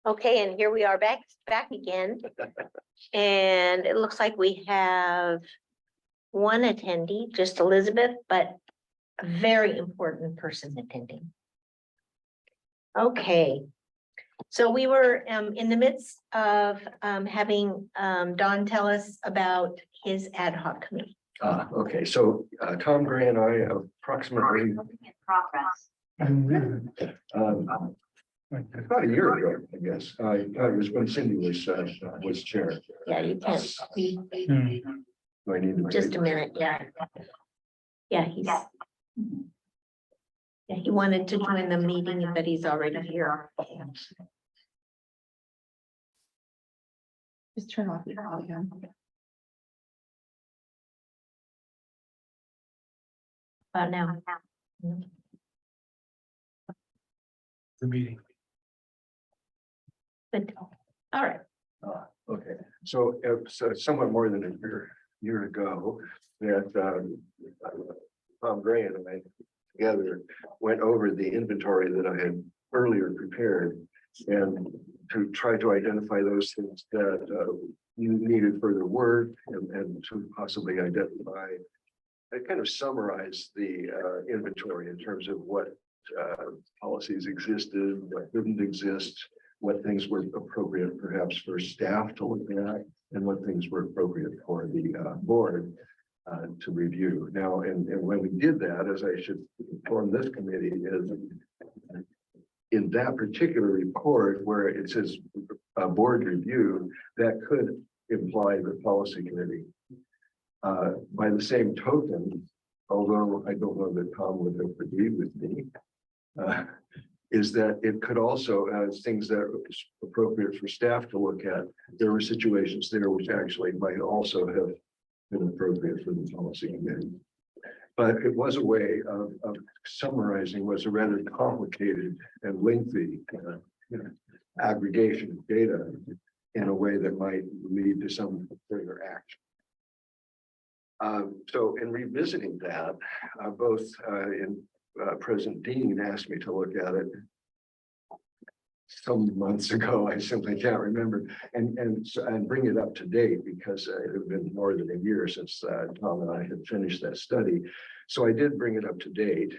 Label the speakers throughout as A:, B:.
A: Okay, and here we are back again. And it looks like we have one attendee, just Elizabeth, but a very important person attending. Okay, so we were in the midst of having Don tell us about his ad hoc committee.
B: Okay, so Tom Gray and I approximately about a year ago, I guess. It was when Cindy was chair.
A: Yeah, you can't speak.
B: Do I need to
A: Just
B: wait?
A: a minute, yeah. Yeah, he wanted to join the meeting, but he's already here.
C: Just turn off your audio.
A: Now.
B: The meeting.
A: Good. All right.
B: Okay, so somewhat more than a year ago, that Tom Gray and I together went over the inventory that I had earlier prepared and to try to identify those things that needed further work and to possibly identify. I kind of summarized the inventory in terms of what policies existed, what didn't exist, what things were appropriate perhaps for staff to look at, and what things were appropriate for the board to review. Now, and when we did that, as I should inform this committee, is in that particular report where it says board review, that could imply the policy committee. By the same token, although I don't know that Tom would have agreed with me, is that it could also, as things that are appropriate for staff to look at, there were situations there which actually might also have been appropriate for the policy committee. But it was a way of summarizing what's a rather complicated and lengthy aggregation of data in a way that might lead to some further action. So in revisiting that, both President Dean asked me to look at it some months ago. I simply can't remember, and bring it up to date because it had been more than a year since Tom and I had finished that study. So I did bring it up to date,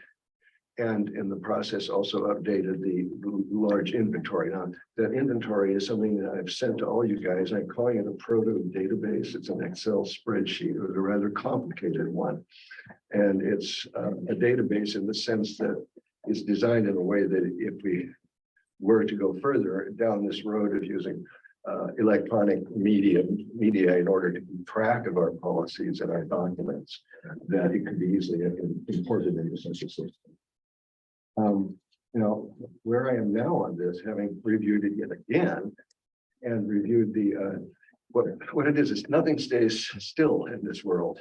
B: and in the process also updated the large inventory. Now, that inventory is something that I've sent to all you guys. I'm calling it a proto database. It's an Excel spreadsheet. It was a rather complicated one. And it's a database in the sense that it's designed in a way that if we were to go further down this road of using electronic media in order to keep track of our policies and our documents, that it could be easily imported into such a system. Now, where I am now on this, having reviewed it yet again, and reviewed the what it is nothing stays still in this world.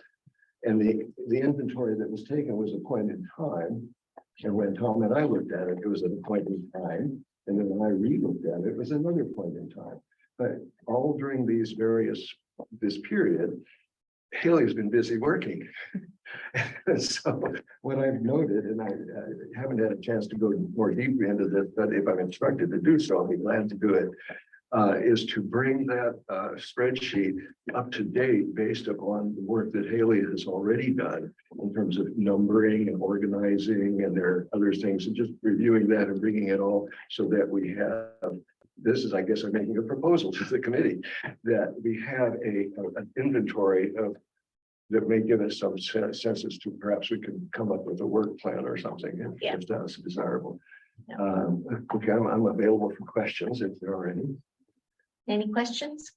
B: And the inventory that was taken was a point in time. And when Tom and I looked at it, it was at a point in time. And then when I re-looked at it, it was another point in time. But all during this period, Haley's been busy working. So what I've noted, and I haven't had a chance to go more deeply into this, but if I'm instructed to do so, I'll be glad to do it, is to bring that spreadsheet up to date based upon the work that Haley has already done in terms of numbering and organizing, and there are other things, and just reviewing that and bringing it all so that we have, this is, I guess I'm making a proposal to the committee, that we have an inventory of that may give us some sense as to perhaps we can come up with a work plan or something if that's desirable.
A: Yeah.
B: Okay, I'm available for questions if there are any.
A: Any questions?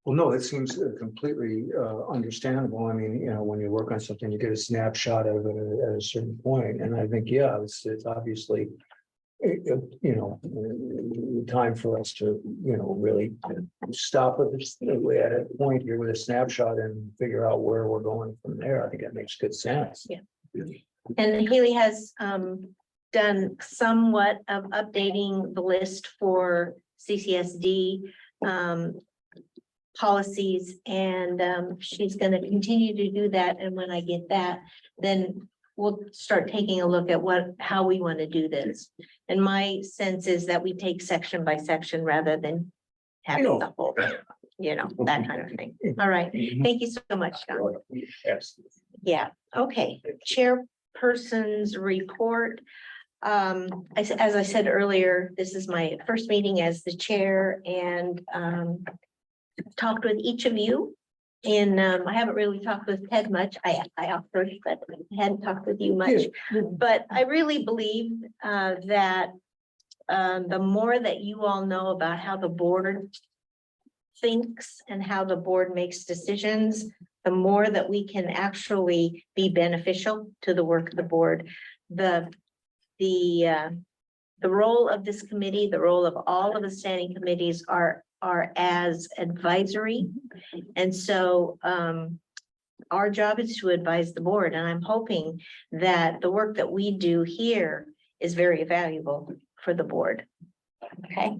D: Well, no, it seems completely understandable. I mean, when you work on something, you get a snapshot of it at a certain point. And I think, yeah, it's obviously, time for us to, really stop at this at a point here with a snapshot and figure out where we're going from there. I think that makes good sense.
A: Yeah. And Haley has done somewhat of updating the list for CCSD policies, and she's going to continue to do that. And when I get that, then we'll start taking a look at how we want to do this. And my sense is that we take section by section rather than having the whole, that kind of thing. All right, thank you so much, John.
D: Yes.
A: Yeah, okay, chairperson's report. As I said earlier, this is my first meeting as the chair and talked with each of you. And I haven't really talked with Ted much. I offered, but I hadn't talked with you much. But I really believe that the more that you all know about how the board thinks and how the board makes decisions, the more that we can actually be beneficial to the work of the board. The role of this committee, the role of all of the standing committees are as advisory. And so our job is to advise the board, and I'm hoping that the work that we do here is very valuable for the board. Okay,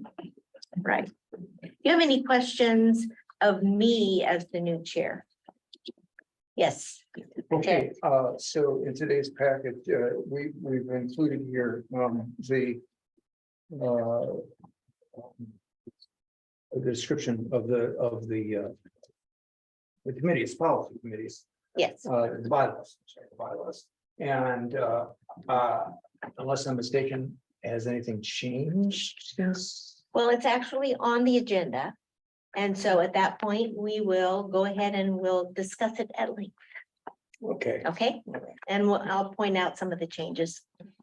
A: right. Do you have any questions of me as the new chair? Yes.
D: Okay, so in today's packet, we've included here, a description of the committees, policy committees,
A: Yes,
D: the bylaws. And, unless I'm mistaken, has anything changed since?
A: well, it's actually on the agenda. And so at that point, we will go ahead and we'll discuss it at length.
D: Okay,
A: Okay, and I'll point out some of the changes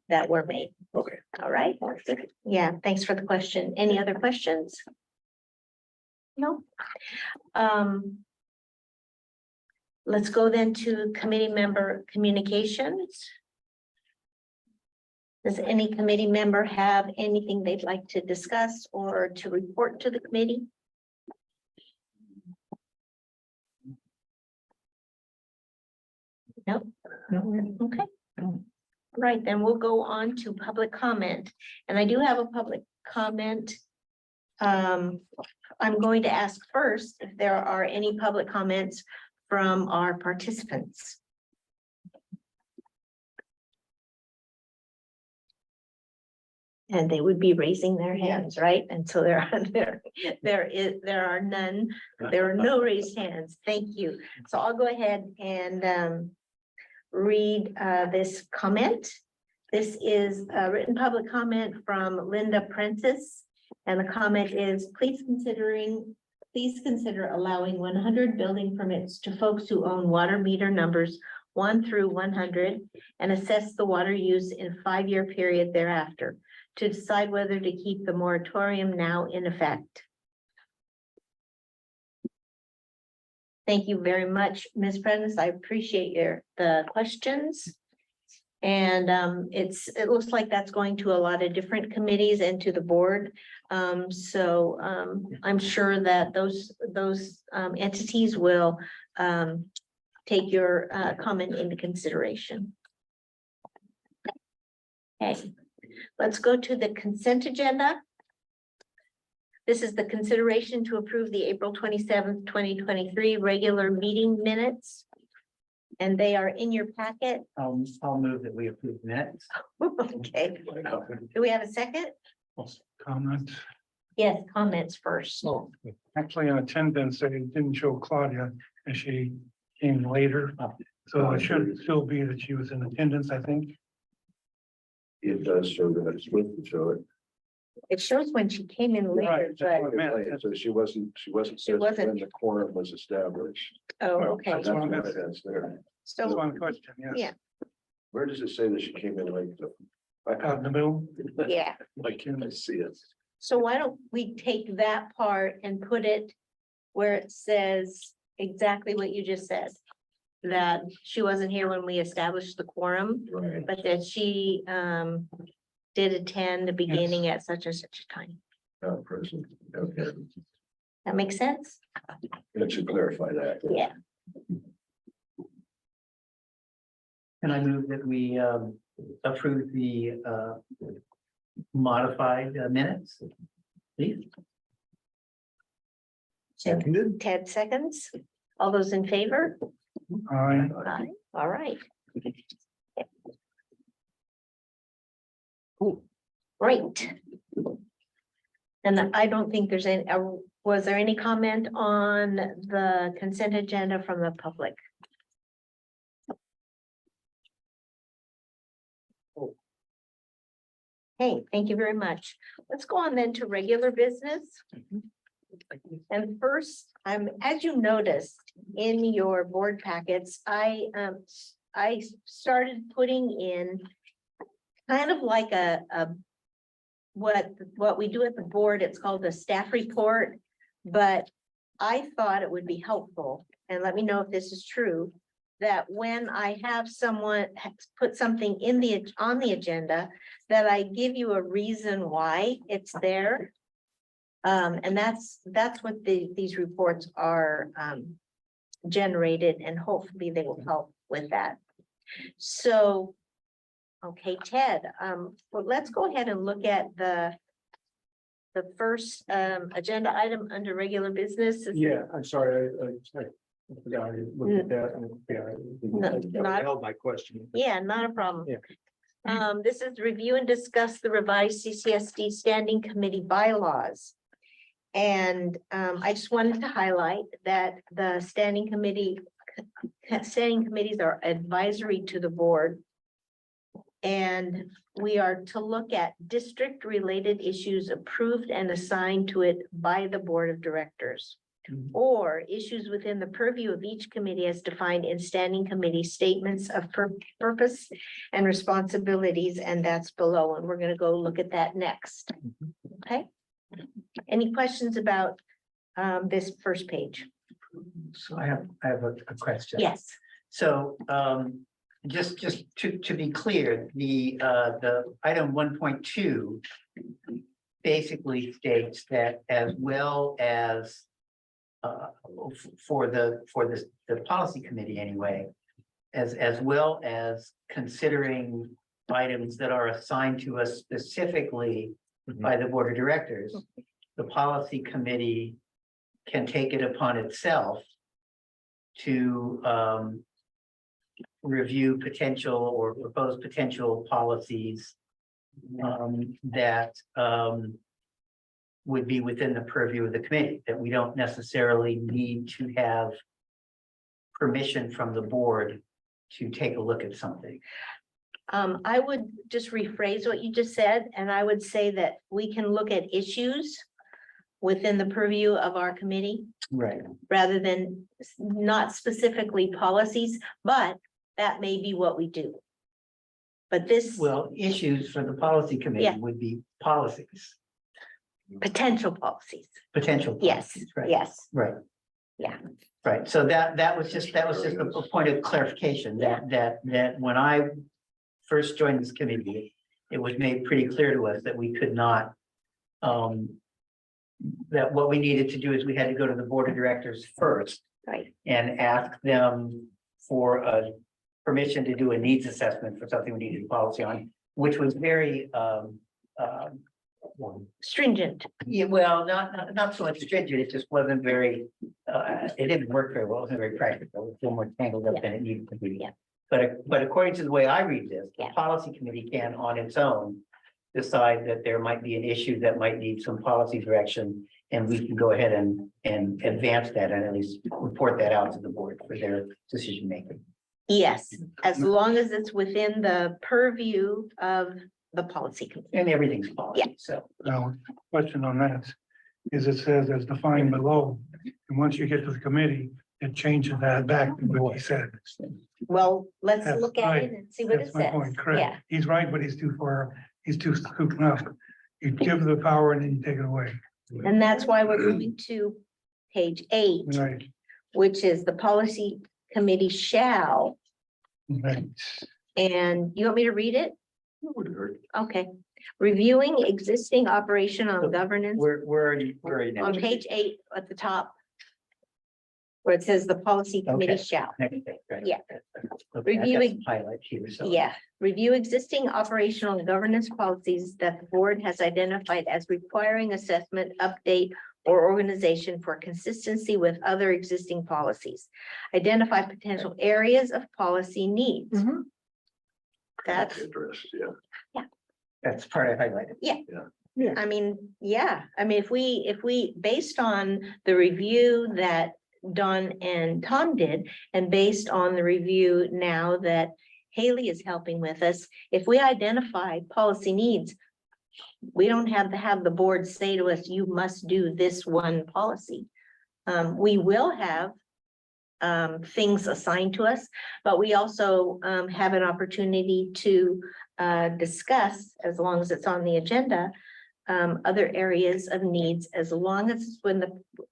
A: that were made.
D: okay.
A: All right. Yeah, thanks for the question. Any other questions? No. Let's go then to committee member communications. Does any committee member have anything they'd like to discuss or to report to the committee? No. Okay. Right, then we'll go on to public comment, and I do have a public comment. I'm going to ask first if there are any public comments from our participants. And they would be raising their hands, right? And so there are none, there are no raised hands. Thank you. So I'll go ahead and read this comment. This is a written public comment from Linda Prentice. And the comment is, please consider allowing 100 building permits to folks who own water meter numbers 1 through 100 and assess the water use in a 5-year period thereafter to decide whether to keep the moratorium now in effect. Thank you very much, Ms. Prentice. I appreciate the questions. And it looks like that's going to a lot of different committees and to the board. So I'm sure that those entities will take your comment into consideration. Okay, let's go to the consent agenda. This is the consideration to approve the April 27th, 2023 regular meeting minutes. And they are in your packet.
C: I'll move that we approve minutes.
A: Okay, do we have a second?
E: Comment.
A: Yes, comments first.
D: Oh,
E: Actually, on attendance, they didn't show Claudia and she came later. So it should still be that she was in attendance, I think.
B: It does show that it's with the show it.
A: It shows when she came in later,
E: Right, that's
A: but,
E: what I meant.
B: So she wasn't set when the quorum was established.
A: oh,
E: Well,
A: okay.
B: That's
E: That's
B: what
E: one-
B: it is there.
E: That's
A: So,
E: one question, yes.
A: Yeah.
B: Where does it say that she came in late?
E: Out in the middle.
A: yeah,
B: I can't see it.
A: so why don't we take that part and put it where it says exactly what you just said? That she wasn't here when we established the quorum,
B: Right.
A: but that she did attend the beginning at such and such a time.
B: Not present. Okay.
A: That makes sense?
B: That should clarify that.
A: Yeah.
C: Can I move that we approve the modified minutes? Please.
D: seconded.
A: Ted seconds. All those in favor?
E: Aye.
A: Aye. All right. Great. And I don't think there's any, was there any comment on the consent agenda from the public? Okay, thank you very much. Let's go on then to regular business. And first, as you noticed in your board packets, I started putting in kind of like what we do at the board. It's called a staff report, but I thought it would be helpful, and let me know if this is true, that when I have someone put something on the agenda, that I give you a reason why it's there. And that's what these reports are generated, and hopefully they will help with that. So, okay, Ted, well, let's go ahead and look at the first agenda item under regular business.
D: Yeah, I'm sorry, I forgot to look at that.
A: Not-
D: I held my question.
A: Yeah, not a problem.
D: Yeah.
A: This is review and discuss the revised CCSD standing committee bylaws. And I just wanted to highlight that the standing committees are advisory to the board. And we are to look at district-related issues approved and assigned to it by the board of directors, or issues within the purview of each committee as defined in standing committee statements of purpose and responsibilities, and that's below, and we're going to go look at that next. Okay? Any questions about this first page?
C: So I have a question.
A: Yes.
C: So, just to be clear, the item 1.2 basically states that as well as for the policy committee anyway, as well as considering items that are assigned to us specifically by the board of directors, the policy committee can take it upon itself to review potential or propose potential policies that would be within the purview of the committee, that we don't necessarily need to have permission from the board to take a look at something.
A: I would just rephrase what you just said, and I would say that we can look at issues within the purview of our committee,
C: Right.
A: rather than not specifically policies, but that may be what we do. But this
C: Well, issues for the policy committee
A: Yeah.
C: would be policies,
A: potential policies,
C: potential.
A: yes,
C: policies, Right.
A: yes,
C: Right.
A: Yeah.
C: Right, so that was just a point of clarification, that when I first joined this committee, it was made pretty clear to us that we could not, that what we needed to do is we had to go to the board of directors first
A: right,
C: and ask them for a permission to do a needs assessment for something we needed a policy on, which was very,
A: stringent,
C: yeah, well, not so much stringent, it just wasn't very, it didn't work very well, it wasn't very practical, it was a little more tangled up than it needed to be.
A: Yeah.
C: But according to the way I read this, the
A: Yeah.
C: policy committee can on its own decide that there might be an issue that might need some policy direction, and we can go ahead and advance that and at least report that out to the board for their decision making.
A: yes, as long as it's within the purview of the policy committee.
C: And everything's policy, so.
E: Now, question on that is it says as defined below, and once you get to the committee, it changes that back to what he said.
A: Well, let's
E: That's
A: look at
E: right.
A: it and see what it
E: That's my
A: says.
E: point,
A: Yeah,
E: correct. He's right, but he's too far, he's too scooping up. You give the power and then you take it away.
A: and that's why we're going to page 8,
E: Right,
A: which is the policy committee shall,
E: right.
A: and you want me to read it?
B: That would hurt.
A: Okay. Reviewing existing operational and governance
C: Where are you now?
A: on page 8 at the top, where it says the policy committee
C: Okay.
A: shall.
C: Next page, right.
A: Yeah.
C: Okay, I've got
A: Reviewing-
C: some highlights here, so.
A: Yeah, review existing operational and governance policies that the board has identified as requiring assessment, update, or organization for consistency with other existing policies. Identify potential areas of policy needs. That's,
B: Interest, yeah.
C: That's part I highlighted.
A: I mean, yeah, I mean, if we, based on the review that Don and Tom did, and based on the review now that Haley is helping with us, if we identify policy needs, we don't have to have the board say to us, you must do this one policy. We will have things assigned to us, but we also have an opportunity to discuss, as long as it's on the agenda, other areas of needs, as long as it's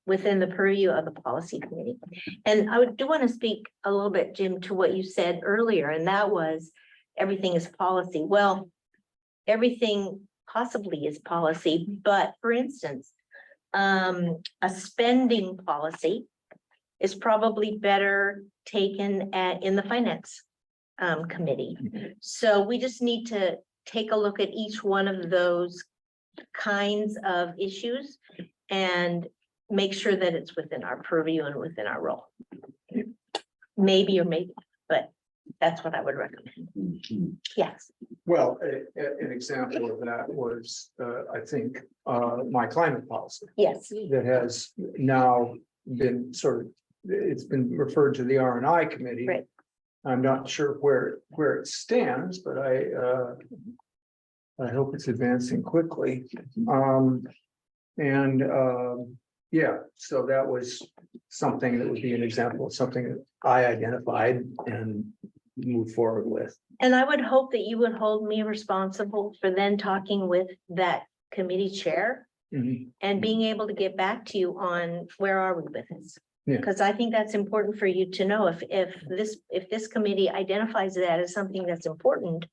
A: within the purview of the policy committee. And I do want to speak a little bit, Jim, to what you said earlier, and that was everything is policy. Well, everything possibly is policy, but for instance, a spending policy is probably better taken in the finance committee. So we just need to take a look at each one of those kinds of issues and make sure that it's within our purview and within our role. Maybe or maybe, but that's what I would recommend. Yes.
D: Well, an example of that was, I think, my climate policy
A: Yes.
D: that has now been it's been referred to the R&I committee.
A: Right.
D: I'm not sure where it stands, but I hope it's advancing quickly. Yeah, so that was something that would be an example of something that I identified and moved forward with.
A: And I would hope that you would hold me responsible for then talking with that committee chair and being able to get back to you on where are we with this.
D: Yeah.
A: Because I think that's important for you to know. If this committee identifies that as something that's important,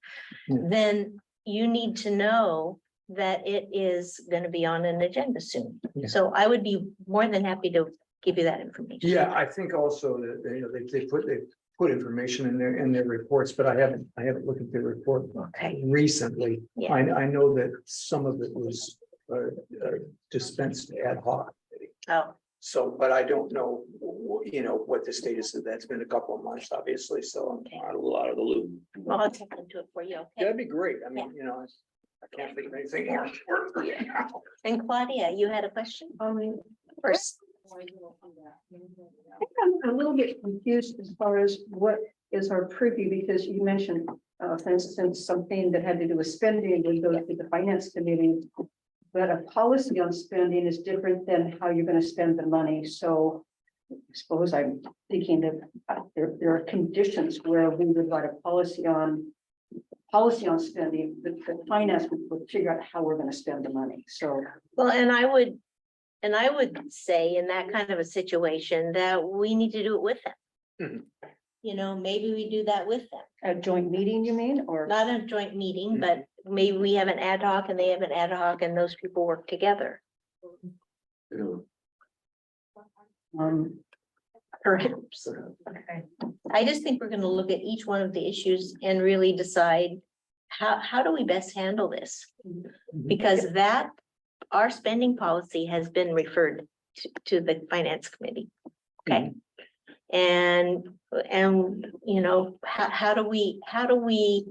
D: Yeah.
A: then you need to know that it is going to be on an agenda soon.
D: Yeah.
A: So I would be more than happy to give you that information.
D: Yeah, I think also that they put information in their reports, but I haven't looked at the report
A: Okay.
D: recently.
A: Yeah.
D: I know that some of it was dispensed ad hoc.
A: Oh,
D: So, but I don't know, what the status of that's been a couple of months, obviously, so I'm not a little out of the loop.
A: well, I'll check into it for you. Okay.
D: That'd be great. I mean, I can't think of anything more.
A: And Claudia, you had a question? First.
F: I think I'm a little bit confused as far as what is our preview, because you mentioned, for instance, something that had to do with spending would go to the finance committee. But a policy on spending is different than how you're going to spend the money. So I suppose I'm thinking that there are conditions where we would write a policy on spending, the finance would figure out how we're going to spend the money. So
A: Well, and I would say in that kind of a situation that we need to do it with them. Maybe we do that with them,
F: a joint meeting, you mean, or?
A: not a joint meeting, but maybe we have an ad hoc and they have an ad hoc and those people work together. Perhaps. I just think we're gonna look at each one of the issues and really decide how do we best handle this? Because our spending policy has been referred to the finance committee. Okay. And how do we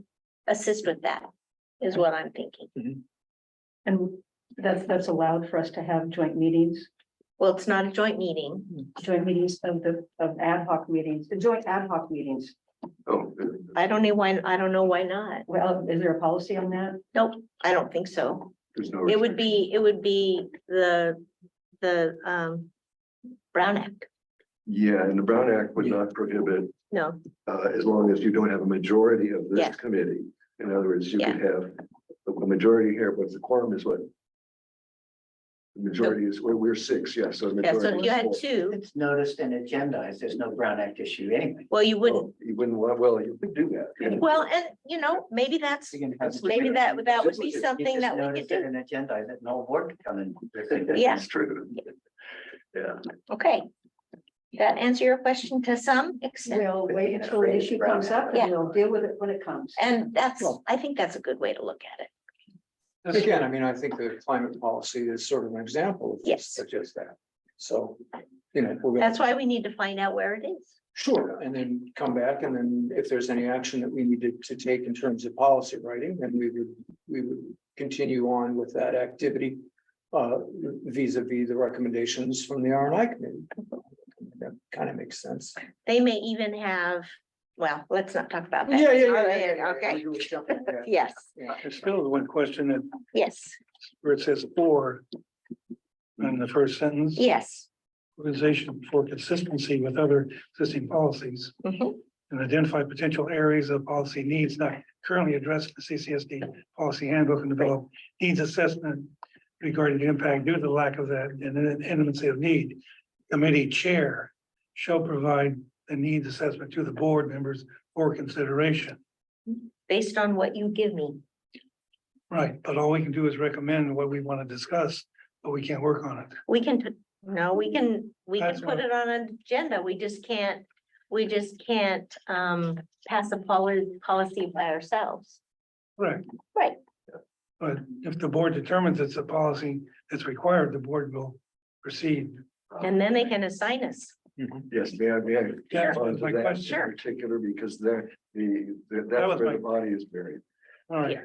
A: assist with that is what I'm thinking.
F: And that's allowed for us to have joint meetings
A: Well, it's not a joint meeting.
F: of ad hoc meetings, the joint ad hoc meetings.
B: Oh,
A: I don't know why not.
F: Well, is there a policy on that?
A: Nope, I don't think so.
B: there's no.
A: It would be the Brown Act.
B: Yeah, and the Brown Act would not prohibit,
A: No,
B: as long as you don't have a majority of
A: Yeah.
B: this committee. In other words, you
A: Yeah.
B: could have a majority here, but the quorum is what? The majority is, we're six, yeah, so. the
A: yeah, so
B: majority
A: if you
B: is
A: had
B: four.
A: two,
C: It's noticed and agendized. There's no Brown Act issue anyway.
A: well, you wouldn't,
B: Oh, you wouldn't want, well, you could do that. yeah.
A: well, and maybe that's,
C: You can have-
A: maybe that would be
C: You
A: something
C: just
A: that we
C: notice
A: could
C: it
A: do.
C: and agendize it, no board can come in.
A: Yeah.
B: It's true. Yeah.
A: Okay. That answer your question to some extent?
F: We'll wait until the issue comes up
A: Yeah.
F: and we'll deal with it when it comes.
A: And I think that's a good way to look at it.
D: Again, I mean, I think the climate policy is sort of an example
A: Yes.
D: of just that. So, we're gonna.
A: That's why we need to find out where it is.
D: Sure, and then come back, and then if there's any action that we needed to take in terms of policy writing, then we would continue on with that activity. Vis-a-vis the recommendations from the R&I committee. That kind of makes sense.
A: They may even have, well, let's not talk about that. Okay, yes,
E: There's still one question that
A: yes,
E: where it says for in the first sentence.
A: yes.
E: Organization for consistency with other existing policies
A: Mhm.
E: and identify potential areas of policy needs not currently addressed in the CCSD policy handbook and develop needs assessment regarding the impact due to the lack of that and then intimacy of need. Committee chair shall provide the needs assessment to the board members for consideration.
A: Based on what you give me.
E: Right, but all we can do is recommend what we want to discuss, but we can't work on it.
A: We can, no, we can
E: That's
A: put
E: what-
A: it on an agenda. We just can't pass a policy by ourselves.
E: Right.
A: Right.
E: But if the board determines it's a policy that's required, the board will proceed.
A: And then they can assign us.
B: Yes, may I
E: Yeah,
B: respond
E: that's
B: to
E: my
B: that in
E: question.
B: particular, because that's
E: was
B: where
E: my-
B: the body is buried.
E: All right,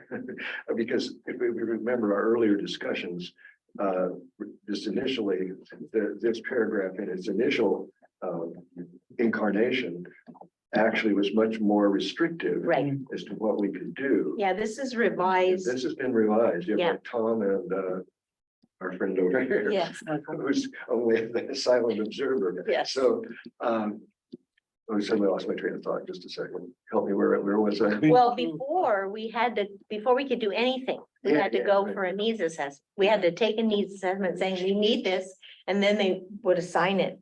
B: Because if we remember our earlier discussions, just initially, this paragraph in its initial incarnation actually was much more restrictive
A: Right.
B: as to what we could do.
A: Yeah, this is
B: And
A: revised.
B: this has been revised, you
A: Yeah.
B: have Tom and our friend over here.
A: Yes,
B: Who's only the silent observer.
A: Yes.
B: So, oh, suddenly lost my train of thought, just a second. Help me, where was I?
A: well, before we could do anything, we
B: Yeah,
A: had to
B: yeah,
A: go
B: right.
A: for a needs assessment. We had to take a needs assessment saying we need this, and then they would assign it.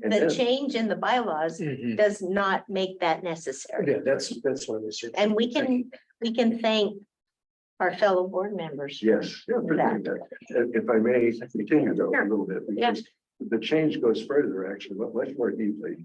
B: And
A: The
B: then-
A: change in the bylaws
D: Mhm.
A: does not make that necessary.
D: Yeah, that's what I was.
A: And we can thank our fellow board members.
B: Yes, yeah, for doing that. And if I may continue though a little bit,
A: Yeah.
B: because the change goes further, actually, much more deeply.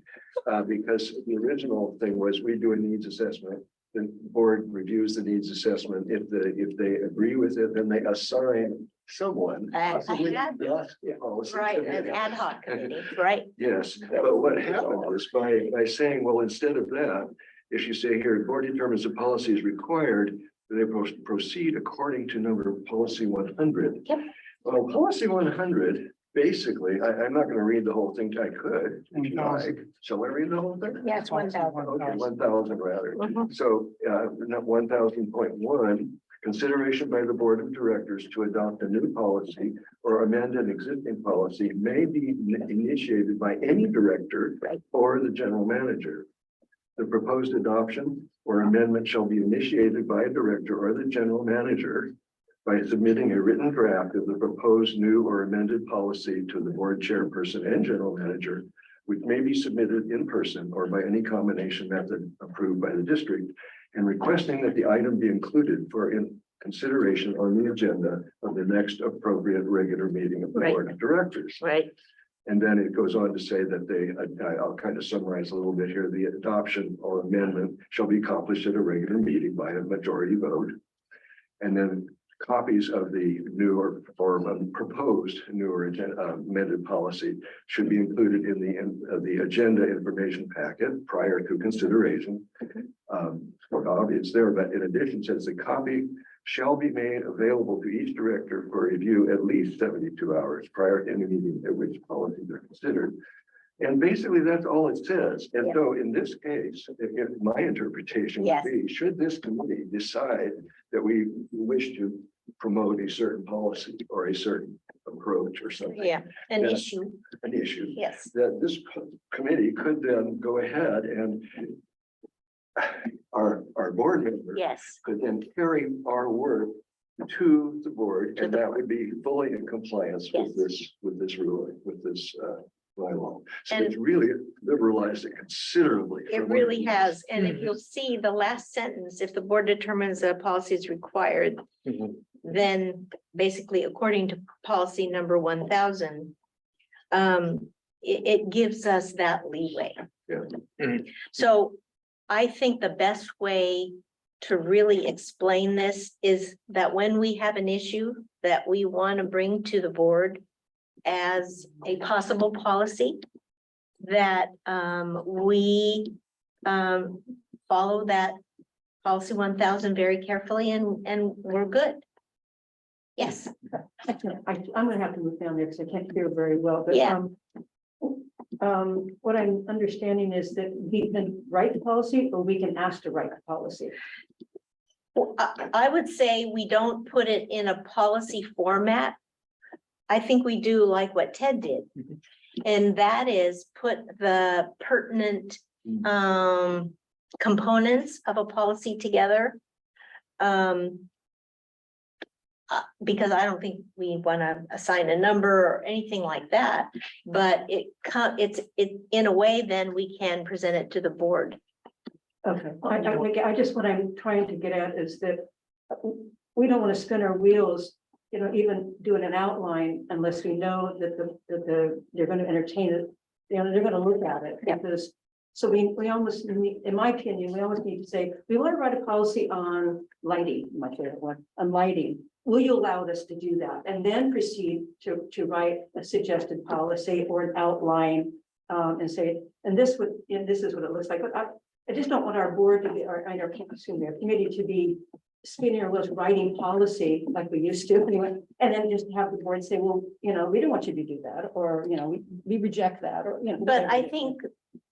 B: Because the original thing was we do a needs assessment, the board reviews the needs assessment. If they agree with it, then they assign someone. possibly
A: ad-
B: the policy
A: Right, an
B: committee.
A: ad hoc committee, right?
B: Yes, but what happened is by saying, well, instead of that, if you say here, the board determines the policy is required, they proceed according to number of policy 100.
A: Yep.
B: Well, policy 100, basically, I'm not gonna read the whole thing. I could, if you like. Shall I read the whole thing?
A: Yeah, it's 1,000.
B: Okay, 1,000 rather.
A: Mhm.
B: So, not 1,000.1, consideration by the board of directors to adopt a new policy or amend an existing policy may be initiated by any director
A: Right.
B: or the general manager. The proposed adoption or amendment shall be initiated by a director or the general manager by submitting a written draft of the proposed new or amended policy to the board chairperson and general manager, which may be submitted in person or by any combination method approved by the district, and requesting that the item be included for consideration on the agenda of the next appropriate regular meeting of the
A: Right.
B: board of directors.
A: Right,
B: And then it goes on to say that I'll kind of summarize a little bit here, the adoption or amendment shall be accomplished at a regular meeting by a majority vote. And then copies of the new or proposed new or amended policy should be included in the agenda information packet prior to consideration. Obvious there, but in addition, says the copy shall be made available to each director for review at least 72 hours prior to any meeting at which policies are considered. And basically, that's all it says. And
A: Yeah.
B: so in this case, my interpretation would
A: Yes.
B: be, should this committee decide that we wish to promote a certain policy or a certain approach or something,
A: yeah, an
B: Yeah.
A: issue,
B: an issue,
A: yes,
B: that this committee could then go ahead and our board members
A: yes,
B: could then carry our work to the board,
A: To
B: and
A: the
B: that would be fully in compliance
A: Yes.
B: with this ruling, with this bylaw. So
A: And-
B: it's really liberalized it considerably.
A: it
B: from what
A: really
B: was.
A: has. And if you'll see the last sentence, if the board determines that a policy is required,
B: Mhm.
A: then basically according to policy number 1,000, it gives us that leeway.
B: Yeah.
D: Mhm.
A: So I think the best way to really explain this is that when we have an issue that we want to bring to the board as a possible policy, that we follow that policy 1,000 very carefully and we're good. Yes,
F: I'm gonna have to move down there because I can't hear very well, but.
A: Yeah.
F: What I'm understanding is that we can write the policy or we can ask to write the policy.
A: Well, I would say we don't put it in a policy format. I think we do like what Ted did.
D: Mhm.
A: And that is put the pertinent components of a policy together. Because I don't think we want to assign a number or anything like that, but it's in a way, then we can present it to the board.
F: Okay, I just, what I'm trying to get at is that we don't want to spin our wheels, even doing an outline unless we know that they're going to entertain it. They're going to look at it
A: Yeah.
F: because, so we almost, in my opinion, we almost need to say, we want to write a policy on lighting, my favorite one, on lighting. Will you allow us to do that? And then proceed to write a suggested policy or an outline and say, and this is what it looks like. But I just don't want our board to be, or I can't assume their committee to be spinning our wheels writing policy like we used to anyway. And then just have the board say, well, we don't want you to do that, or, we reject that, or,
A: But I think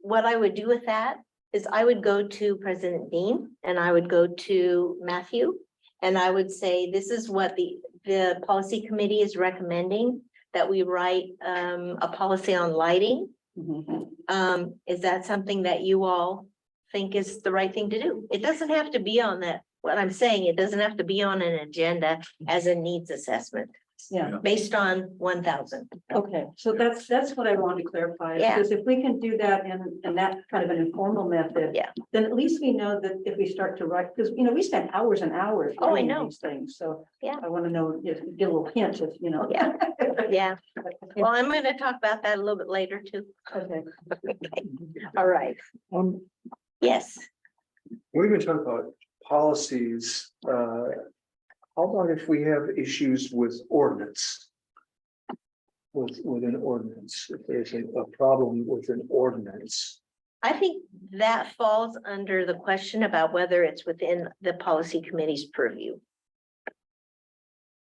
A: what I would do with that is I would go to President Dean and I would go to Matthew. And I would say, this is what the policy committee is recommending, that we write a policy on lighting.
F: Mhm.
A: Is that something that you all think is the right thing to do? It doesn't have to be on that, what I'm saying, it doesn't have to be on an agenda as a needs assessment
F: Yeah.
A: based on 1,000.
F: Okay, so that's what I wanted to clarify.
A: Yeah.
F: Because if we can do that in that kind of an informal method.
A: Yeah.
F: Then at least we know that if we start to write, because, we spend hours and hours.
A: Oh, I
F: writing
A: know.
F: These things, so.
A: Yeah.
F: I want to know, just get a little hint if,
A: Yeah. Yeah, well, I'm gonna talk about that a little bit later too.
F: Okay.
A: All right, yes,
D: We've been talking about policies. How about if we have issues with ordinance? With an ordinance, if there's a problem with an ordinance.
A: I think that falls under the question about whether it's within the policy committee's purview.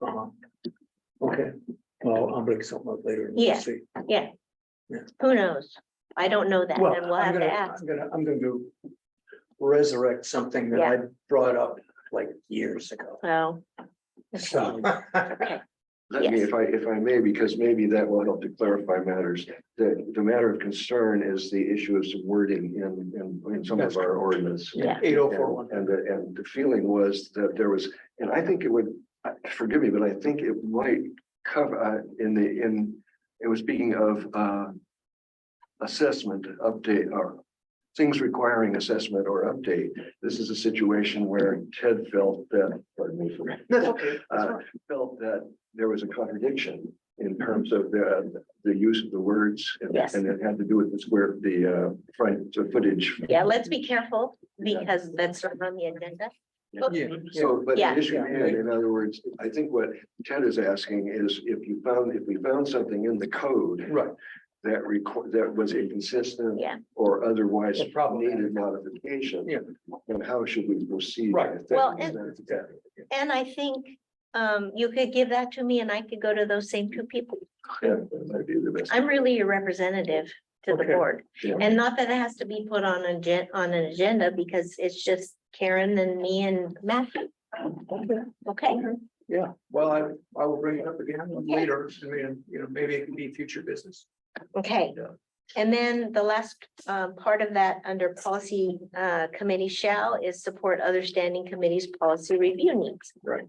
D: Uh-huh. Okay, well, I'll bring something up later. and we'll
A: Yeah.
D: see.
A: Yeah.
D: Yeah.
A: Who knows? I don't know that,
D: Well,
A: and we'll have to ask.
D: I'm gonna go resurrect something that
A: Yeah.
D: I brought up like years ago.
A: Well,
D: So.
B: Let me,
A: Yes.
B: if I may, because maybe that will help to clarify matters. The matter of concern is the issue of some wording in some
D: That's
B: of our ordinance.
A: Yeah.
D: 8041.
B: And the feeling was that there was, and I think it would, forgive me, but I think it might cover, it was speaking of assessment, update, or things requiring assessment or update. This is a situation where Ted felt that, pardon me for
D: That's okay. That's fine.
B: felt that there was a contradiction in terms of the use of the words.
A: Yes.
B: And it had to do with the front footage.
A: yeah, let's be careful because that's not on the agenda.
D: Yeah.
B: So, but
A: Yeah.
B: the issue,
D: Yeah.
B: in other words, I think what Ted is asking is if we found something in the code
D: Right.
B: that was inconsistent
A: Yeah.
B: or otherwise
D: Or problematic.
B: needed modification.
D: Yeah.
B: Then how should we proceed?
D: Right.
B: with that?
A: Well,
D: Yeah.
A: And I think you could give that to me and I could go to those same two people.
B: Yeah, that might be the best.
A: I'm really your representative to the
D: Okay.
A: board.
B: Yeah.
A: And not that it has to be put on on an agenda because it's just Karen and me and Matthew. Okay,
D: Yeah, well, I will bring it up again later. I mean, maybe it can be future business.
A: okay.
D: Yeah.
A: And then the last part of that under policy committee shall is support other standing committees' policy review needs.
D: Right.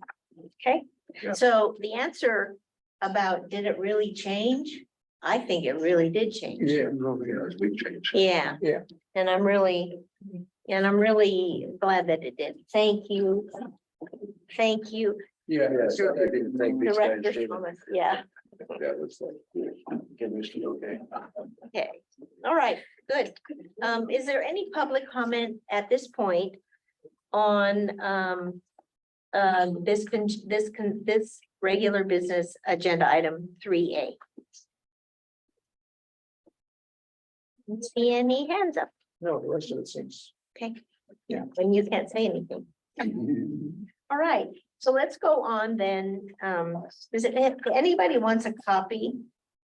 A: Okay,
D: Yeah.
A: so the answer about did it really change? I think it really did change.
D: Yeah.
B: Yeah, it's a big change.
A: Yeah.
D: Yeah.
A: And I'm really glad that it did. Thank you. Thank you,
D: Yeah.
B: Yes, I didn't think these guys
A: Director
B: did.
A: Thomas. Yeah,
B: That was like, chemistry, okay.
A: okay. All right, good. Is there any public comment at this point on this regular business agenda item 3A? See any hands up?
D: No, the rest of it seems.
A: Okay.
D: Yeah.
A: And you can't say anything. All right, so let's go on then. Does it, if anybody wants a copy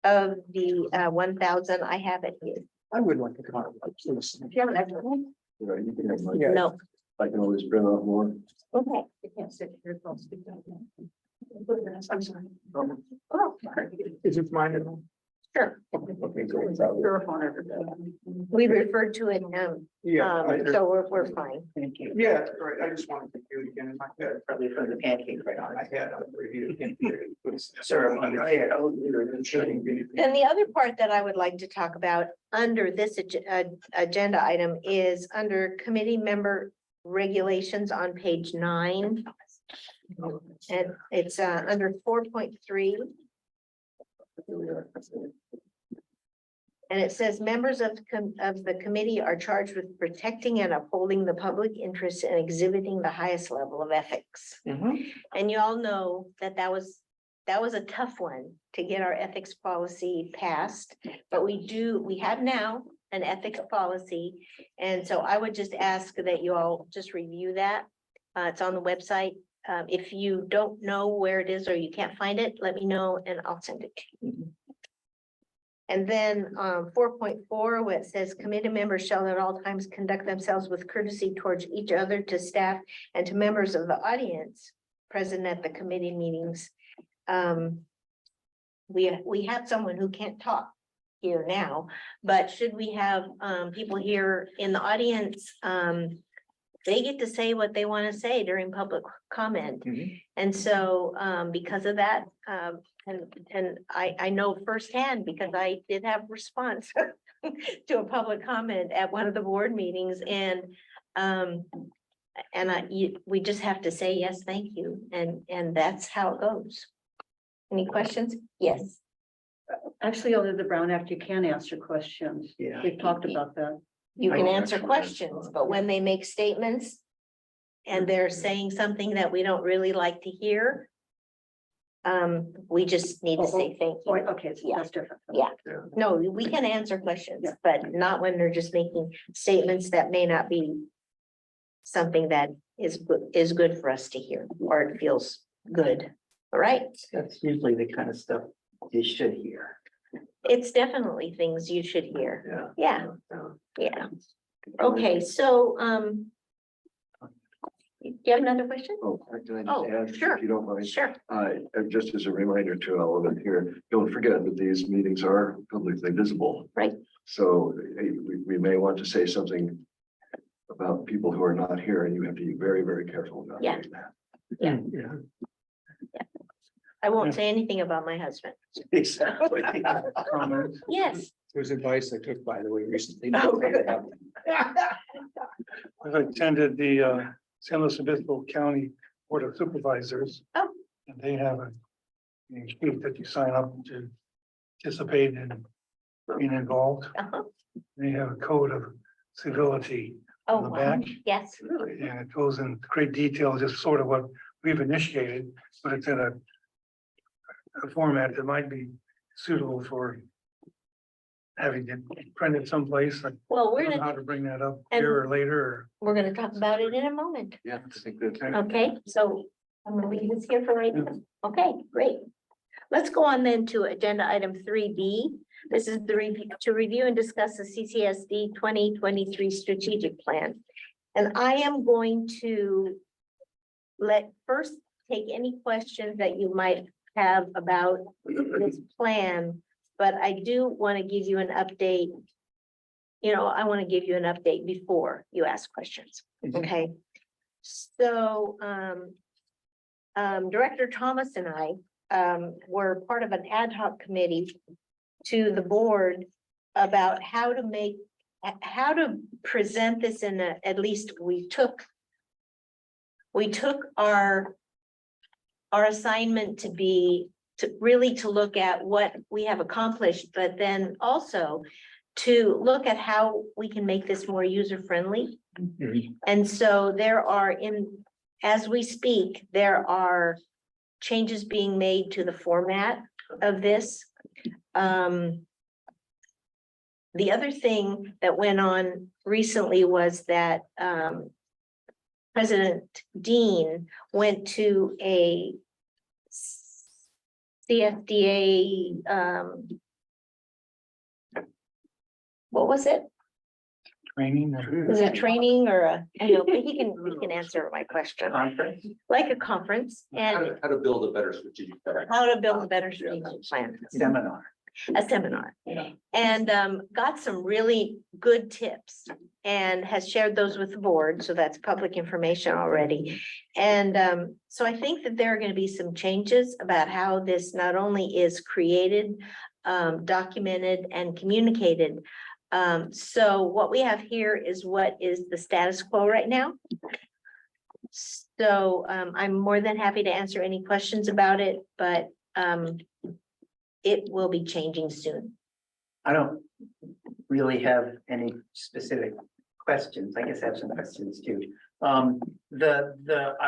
A: of the 1,000, I have it here.
D: I would like to comment. Please.
A: Do you have an extra one?
B: You know, you can have mine.
D: Yeah.
A: No,
B: I can always print out more.
A: okay. Oh,
D: Is it mine at all?
A: sure,
D: Okay, great.
A: we referred to it,
D: Yeah,
A: so we're fine.
C: Thank you.
D: yeah, right. I just wanted to do it again in my head.
C: Probably from the pancake right on.
D: I had a review.
C: Ceremony.
D: I had a little shouldn't be.
A: And the other part that I would like to talk about under this agenda item is under committee member regulations on page 9. And it's under 4.3. And it says members of the committee are charged with protecting and upholding the public interest and exhibiting the highest level of ethics. And you all know that that was a tough one to get our ethics policy passed, but we have now an ethics policy. And so I would just ask that you all just review that. It's on the website. If you don't know where it is or you can't find it, let me know and I'll send it to you. And then 4.4, where it says committee members shall at all times conduct themselves with courtesy towards each other, to staff and to members of the audience present at the committee meetings. We have someone who can't talk here now, but should we have people here in the audience, they get to say what they want to say during public comment. And so because of that, and I know firsthand because I did have response to a public comment at one of the board meetings, and we just have to say, yes, thank you. And that's how it goes. Any questions? Yes.
F: Actually, under the Brown Act, you can answer questions.
D: Yeah.
F: We've talked about that.
A: You can
B: Oh,
A: answer
B: excellent.
A: questions, but when they make statements and they're saying something that we don't really like to hear, we just need to say thank
F: Oh,
A: you.
F: okay, so that's different.
A: Yeah. No, we can answer questions,
F: Yeah.
A: but not when they're just making statements that may not be something that is good for us to hear, or it feels good. All right,
C: That's usually the kind of stuff you should hear.
A: it's definitely things you should hear.
B: Yeah.
A: Yeah. Okay, so, do you have another question?
B: Oh, can I
A: Oh,
B: just add,
A: sure.
B: if you don't mind?
A: Sure.
B: Just as a reminder to all of it here, don't forget that these meetings are publicly visible.
A: Right.
B: So we may want to say something about people who are not here, and you have to be very, very careful about
A: Yeah.
B: doing that.
D: Yeah.
A: I won't say anything about my husband.
C: Exactly.
D: Comment.
A: Yes.
D: There's advice I took, by the way, recently.
A: Oh, good.
E: I've attended the San Luis Obispo County Board of Supervisors.
A: Oh.
E: And they have a sheet that you sign up to participate in being involved.
A: Uh-huh.
E: They have a code of civility
A: Oh,
E: on the
A: wow.
E: back,
A: Yes.
E: and it goes in great detail, just sort of what we've initiated, but it's in a format that might be suitable for having it printed someplace. I
A: Well,
E: don't know how to bring that up here or later.
A: we're gonna talk about it in a moment.
B: Yeah, I think that.
A: Okay, so I'm gonna leave this here for right now. Okay, great. Let's go on then to agenda item 3B. This is to review and discuss the CCSD 2023 strategic plan. And I am going to first take any questions that you might have about this plan, but I do want to give you an update. I want to give you an update before you ask questions, okay? So, Director Thomas and I, were part of an ad hoc committee to the board about how to present this in at least we took our assignment to really look at what we have accomplished, but then also to look at how we can make this more user-friendly. And so as we speak, there are changes being made to the format of this. The other thing that went on recently was that President Dean went to a CSDA, what was it?
E: Training or
A: Was it training or I know, but he can answer my question,
C: Conference.
A: like a conference and
G: How to build a better strategic plan.
A: how to build a better strategic plan,
C: Seminar.
A: a seminar. And got some really good tips and has shared those with the board, so that's public information already. And so I think that there are gonna be some changes about how this not only is created, documented and communicated. So what we have here is what is the status quo right now. So I'm more than happy to answer any questions about it, but it will be changing soon.
C: I don't really have any specific questions. I guess I have some questions too. I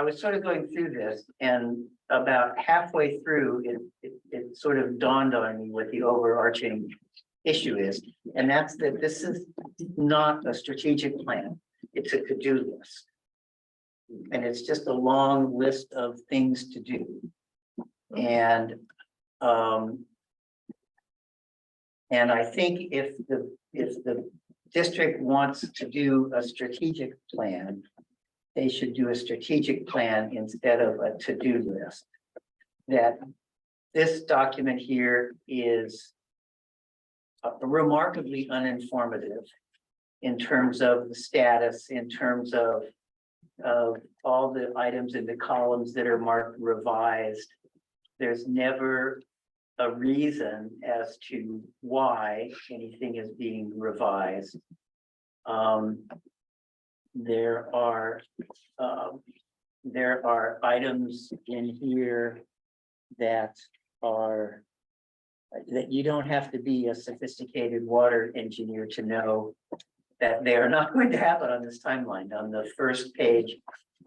C: was sort of going through this and about halfway through, it sort of dawned on me what the overarching issue is. And that's that this is not a strategic plan. It's a to-do list. And it's just a long list of things to do. And I think if the district wants to do a strategic plan, they should do a strategic plan instead of a to-do list. That this document here is remarkably uninformative in terms of the status, in terms of all the items in the columns that are marked revised. There's never a reason as to why anything is being revised. There are items in here that you don't have to be a sophisticated water engineer to know that they are not going to happen on this timeline. On the first page,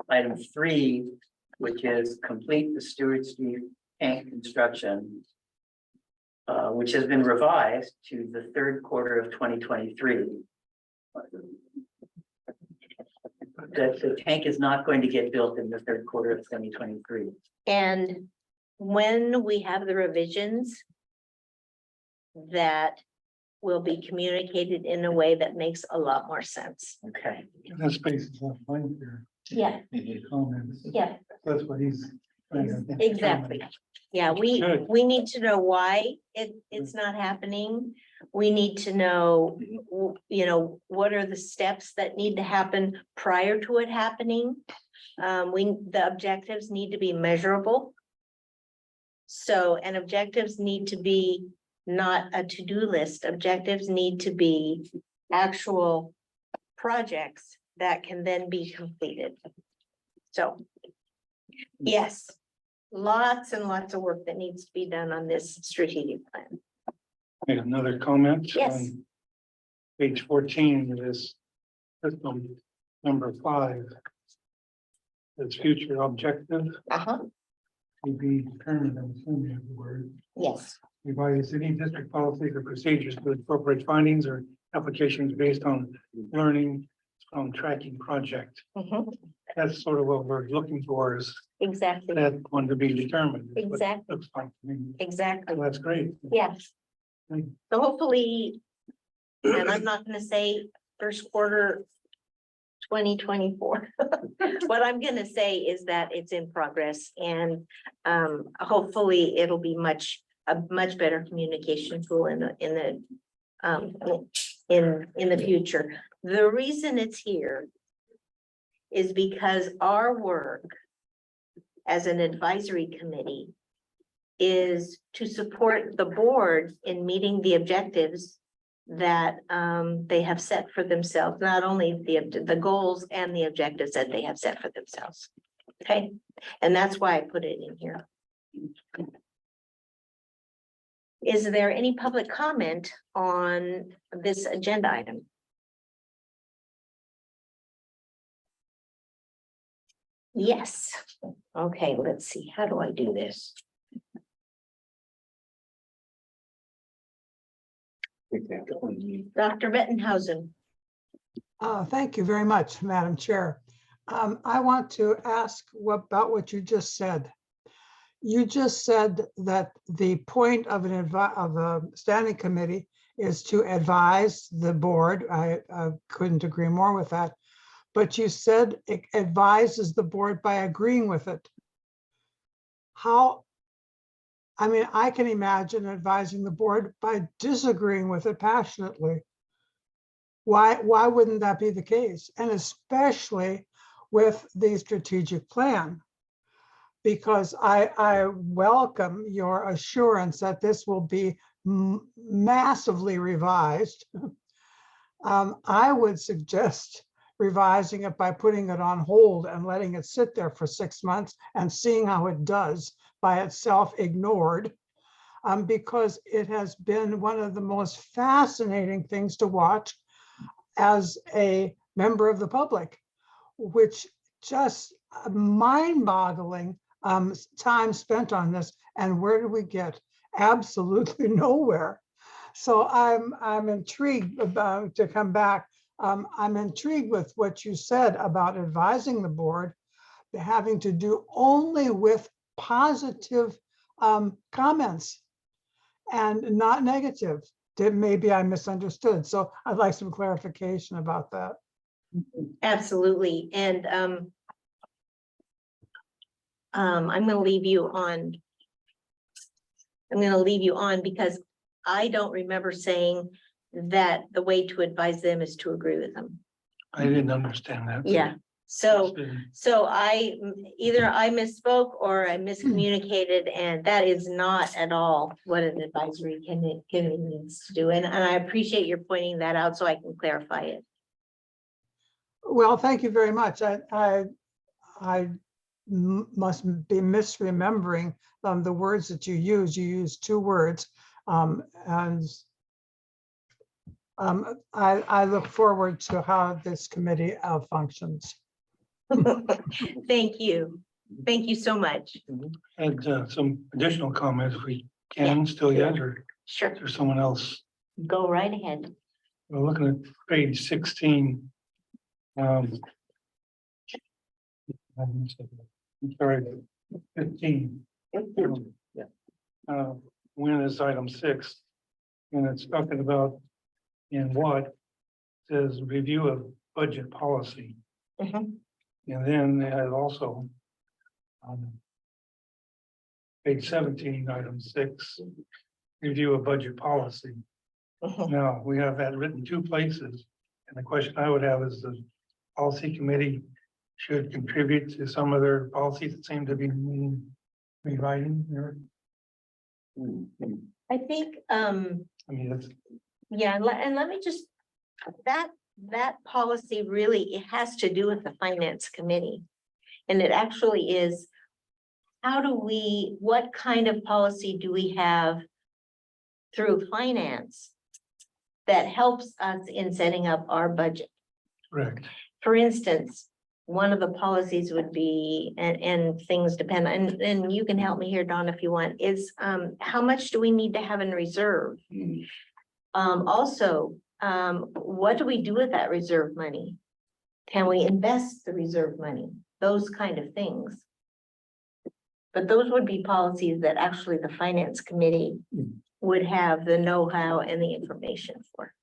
C: item 3, which is complete the Stewart Street tank construction, which has been revised to the third quarter of 2023. The tank is not going to get built in the third quarter of 2023.
A: And when we have the revisions, that will be communicated in a way that makes a lot more sense.
C: Okay.
E: that space is left blank here.
A: Yeah,
E: Comments.
A: yeah,
E: That's what he's.
A: exactly. Yeah,
E: Good.
A: we need to know why it's not happening. We need to know, what are the steps that need to happen prior to it happening. The objectives need to be measurable. So, and objectives need to be not a to-do list. Objectives need to be actual projects that can then be completed. So, yes, lots and lots of work that needs to be done on this strategic plan.
E: Make another comment.
A: Yes.
E: On page 14 of this system, number 5. Its future objective to be determined, I'm assuming is the word.
A: Yes.
E: Revise any district policies or procedures to incorporate findings or applications based on learning from tracking project. That's sort of what we're looking for, is
A: Exactly,
E: that one to be determined. is what it
A: Exactly.
E: Looks like to me.
A: exactly.
E: So that's great.
A: Yes.
E: Thank
A: So hopefully, and I'm not gonna say first quarter 2024. What I'm gonna say is that it's in progress, and hopefully it'll be a much better communication tool in the future. The reason it's here is because our work as an advisory committee is to support the board in meeting the objectives that they have set for themselves, not only the goals and the objectives that they have set for themselves. Okay, and that's why I put it in here. Is there any public comment on this agenda item? Yes. Okay, let's see. How do I do this? Dr. Bettenhausen.
H: Thank you very much, Madam Chair. I want to ask about what you just said. You just said that the point of of a standing committee is to advise the board. I couldn't agree more with that. But you said it advises the board by agreeing with it. How? I mean, I can imagine advising the board by disagreeing with it passionately. Why wouldn't that be the case? And especially with the strategic plan. Because I welcome your assurance that this will be massively revised. I would suggest revising it by putting it on hold and letting it sit there for 6 months and seeing how it does by itself ignored. Because it has been one of the most fascinating things to watch as a member of the public, which just mind-boggling time spent on this. And where do we get? Absolutely nowhere. So I'm intrigued about to come back. I'm intrigued with what you said about advising the board, having to do only with positive comments and not negative. Maybe I misunderstood. So I'd like some clarification about that.
A: Absolutely. And I'm going to leave you on. I'm going to leave you on because I don't remember saying that the way to advise them is to agree with them.
E: I didn't understand that.
A: Yeah. So either I misspoke or I miscommunicated, and that is not at all what an advisory committee needs to do. And I appreciate your pointing that out so I can clarify it.
H: Well, thank you very much. I must be misremembering the words that you use. You use 2 words, and I look forward to how this committee functions.
A: Thank you. Thank you so much.
E: And some additional comments if we can still yet, or
A: Sure.
E: is there someone else?
A: Go right ahead.
E: We're looking at page 16. I'm sorry, 15. When is item 6? And it's talking about in what says review of budget policy.
A: Mhm.
E: And then they had also page 17, item 6, review of budget policy.
A: Mhm.
E: Now, we have that written 2 places. And the question I would have is the policy committee should contribute to some of their policies that seem to be rewriting there.
A: I think,
E: I mean, it's
A: yeah, and let me just, that policy really, it has to do with the finance committee. And it actually is, what kind of policy do we have through finance that helps us in setting up our budget?
E: correct.
A: For instance, one of the policies would be, and things depend, and you can help me here, Dawn, if you want, is how much do we need to have in reserve? Also, what do we do with that reserve money? Can we invest the reserve money? Those kind of things. But those would be policies that actually the finance committee would have the know-how and the information for.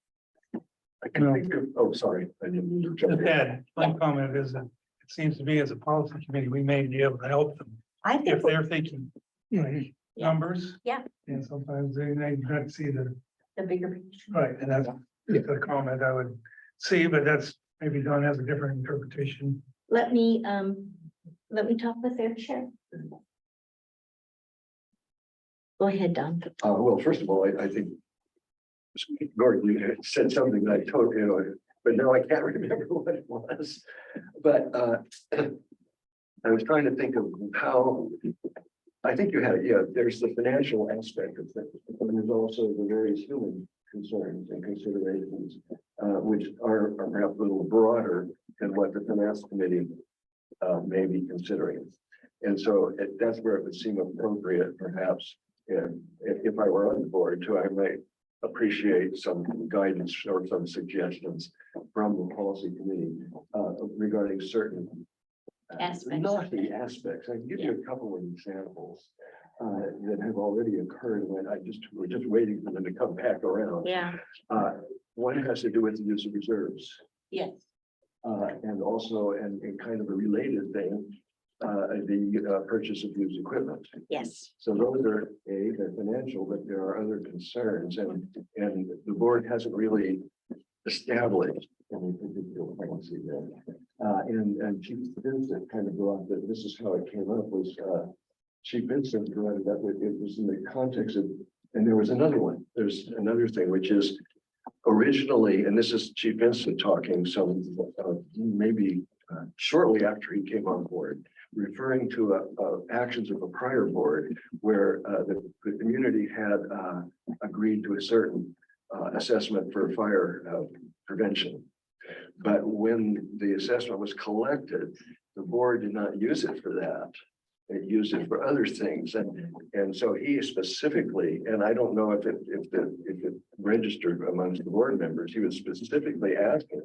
B: I can think of, oh, sorry. I didn't mean to jump
E: Just
B: in.
E: add, my comment is that it seems to me as a policy committee, we may be able to help them
A: I think,
E: if they're thinking like,
A: Yeah.
E: numbers.
A: Yeah.
E: And sometimes they not see the,
A: the bigger picture.
E: right, and that's a comment I would see, but that's, maybe Don has a different interpretation.
A: Let me talk with their chair. Go ahead, Don.
B: Well, first of all, I think Gordon, you had said something that I totally, but now I can't remember what it was. But I was trying to think of how, I think you had, yeah, there's the financial aspect of things, and there's also the various human concerns and considerations, which are perhaps a little broader than what the finance committee may be considering. And so that's where it would seem appropriate, perhaps, if I were on the board too, I might appreciate some guidance or some suggestions from the policy committee regarding certain
A: Aspects.
B: naughty aspects. I can give you a couple of examples that have already occurred, and we're just waiting for them to come back around.
A: Yeah,
B: One has to do with the use of reserves.
A: yes,
B: And also, and kind of a related thing, the purchase of used equipment.
A: yes,
B: So those are, they're financial, but there are other concerns, and the board hasn't really established any particular policy there. And Chief Vincent kind of brought that, this is how it came up, was Chief Vincent brought it up, it was in the context of, and there was another one, there's another thing, which is originally, and this is Chief Vincent talking, so maybe shortly after he came on board, referring to actions of a prior board where the community had agreed to a certain assessment for fire prevention. But when the assessment was collected, the board did not use it for that. It used it for other things. And so he specifically, and I don't know if it registered amongst the board members, he was specifically asking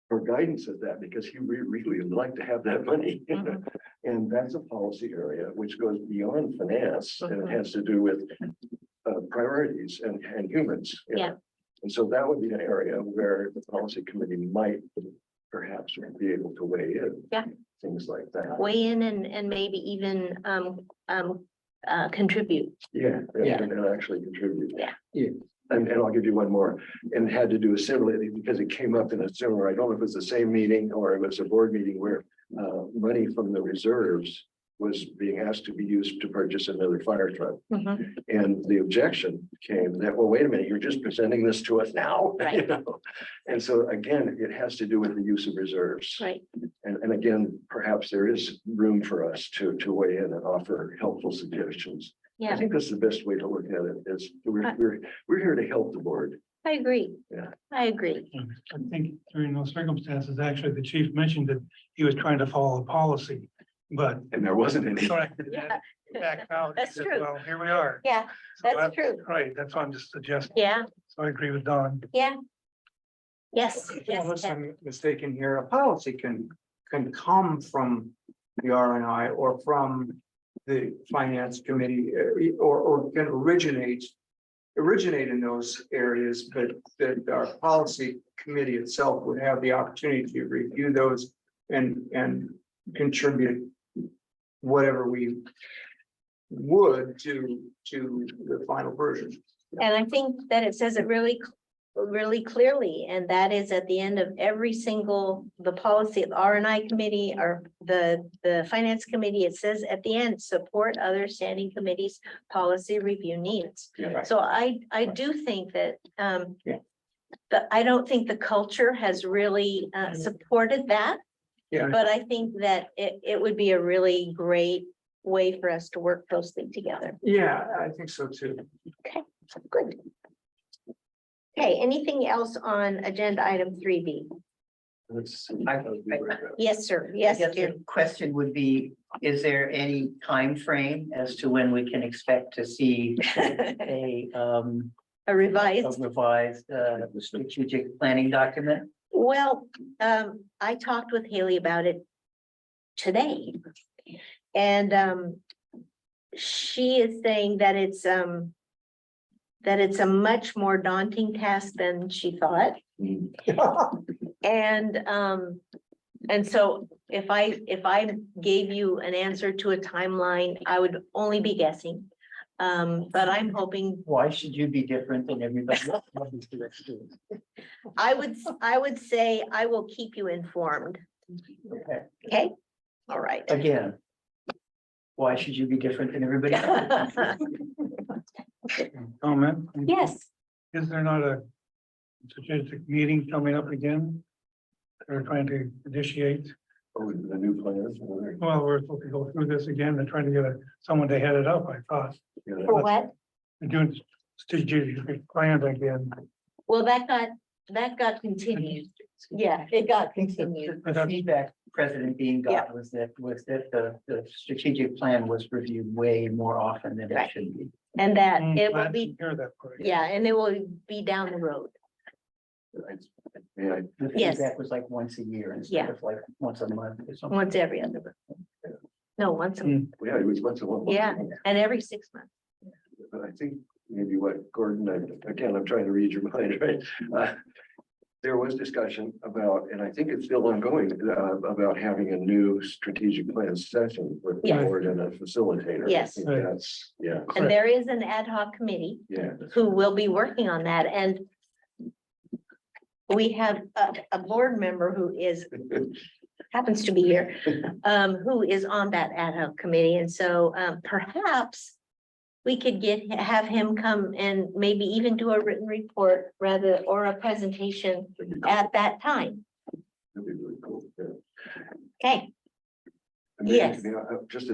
B: for guidance of that because he really would like to have that money.
A: Mhm.
B: And that's a policy area which goes beyond finance and it has to do with priorities and humans. you know.
A: Yeah.
B: And so that would be an area where the policy committee might perhaps be able to weigh in.
A: Yeah.
B: Things like that.
A: weigh in and maybe even contribute.
B: Yeah,
C: Yeah.
B: and actually contribute.
A: Yeah.
D: Yeah.
B: And I'll give you one more, and it had to do with similarly, because it came up in a similar, I don't know if it was the same meeting or it was a board meeting where money from the reserves was being asked to be used to purchase another fire truck.
A: Mhm.
B: And the objection came that, well, wait a minute, you're just presenting this to us now.
A: Right.
B: You know? And so again, it has to do with the use of reserves.
A: Right,
B: And again, perhaps there is room for us to weigh in and offer helpful suggestions. I
A: yeah,
B: think that's the best way to look at it, is we're here to help the board.
A: I agree.
B: Yeah.
A: I agree.
E: I think during those circumstances, actually, the chief mentioned that he was trying to follow a policy, but.
B: And there wasn't any.
A: Yeah.
E: Back out.
A: That's
E: he said,
A: true.
E: Well, here we are.
A: Yeah,
E: So
A: that's true.
E: Right, that's what I'm just suggesting.
A: Yeah,
E: So I agree with Don.
A: yeah. Yes,
D: Unless
A: yes,
D: I'm mistaken here, a policy can come from the RNI or from the finance committee or can originate in those areas, but that our policy committee itself would have the opportunity to review those and contribute whatever we would to the final version.
A: and I think that it says it really clearly, and that is at the end of every single, the policy, the R&I committee or the finance committee, it says at the end, support other standing committees' policy review needs.
B: Yeah.
A: So I do think that,
D: Yeah.
A: I don't think the culture has really supported that.
D: Yeah.
A: But I think that it would be a really great way for us to work closely together.
D: Yeah, I think so too.
A: Okay, good. Okay, anything else on agenda item 3B?
B: Let's see.
A: Yes, sir.
C: I
A: Yes,
C: guess
A: dear.
C: the question would be, is there any time frame as to when we can expect to see a
A: A revised.
C: revised strategic planning document?
A: Well, I talked with Haley about it today. And she is saying that it's a much more daunting task than she thought. And so if I gave you an answer to a timeline, I would only be guessing. But I'm hoping,
C: Why should you be different than everybody else?
A: I would say I will keep you informed.
C: Okay.
A: Okay? All right.
C: Again, why should you be different than everybody else?
E: Comment?
A: Yes,
E: Is there not a strategic meeting coming up again? They're trying to initiate.
B: Oh, the new plans.
E: Well, we're supposed to go through this again. They're trying to get someone to head it up, I thought.
A: for what?
E: They're doing strategic plans again.
A: Well, that got continued. Yeah, it got continued.
C: The feedback President Dean
A: Yeah.
C: got was that the strategic plan was reviewed way more often than it
A: Right.
C: should be.
A: And that it
E: I
A: will be,
E: didn't hear that part.
A: yeah, and it will be down the road.
B: Yeah,
C: The
A: Yes.
C: feedback was like once a year instead of like once a month or something.
A: Once every other. No, once, a
B: yeah, it was once a month.
A: yeah, and every 6 months.
B: But I think maybe what Gordon, again, I'm trying to read your mind, right? There was discussion about, and I think it's still ongoing, about having a new strategic plan session with the
A: Yes.
B: board and a facilitator. I
A: Yes.
B: think
E: Right.
B: That's, yeah,
A: And there is an ad hoc committee
B: yeah.
A: who will be working on that, and we have a board member who happens to be here, who is on that ad hoc committee, and so, perhaps we could have him come and maybe even do a written report rather, or a presentation at that time.
B: That'd be really cool. Yeah.
A: Okay,
B: And maybe,
A: Yes.
B: just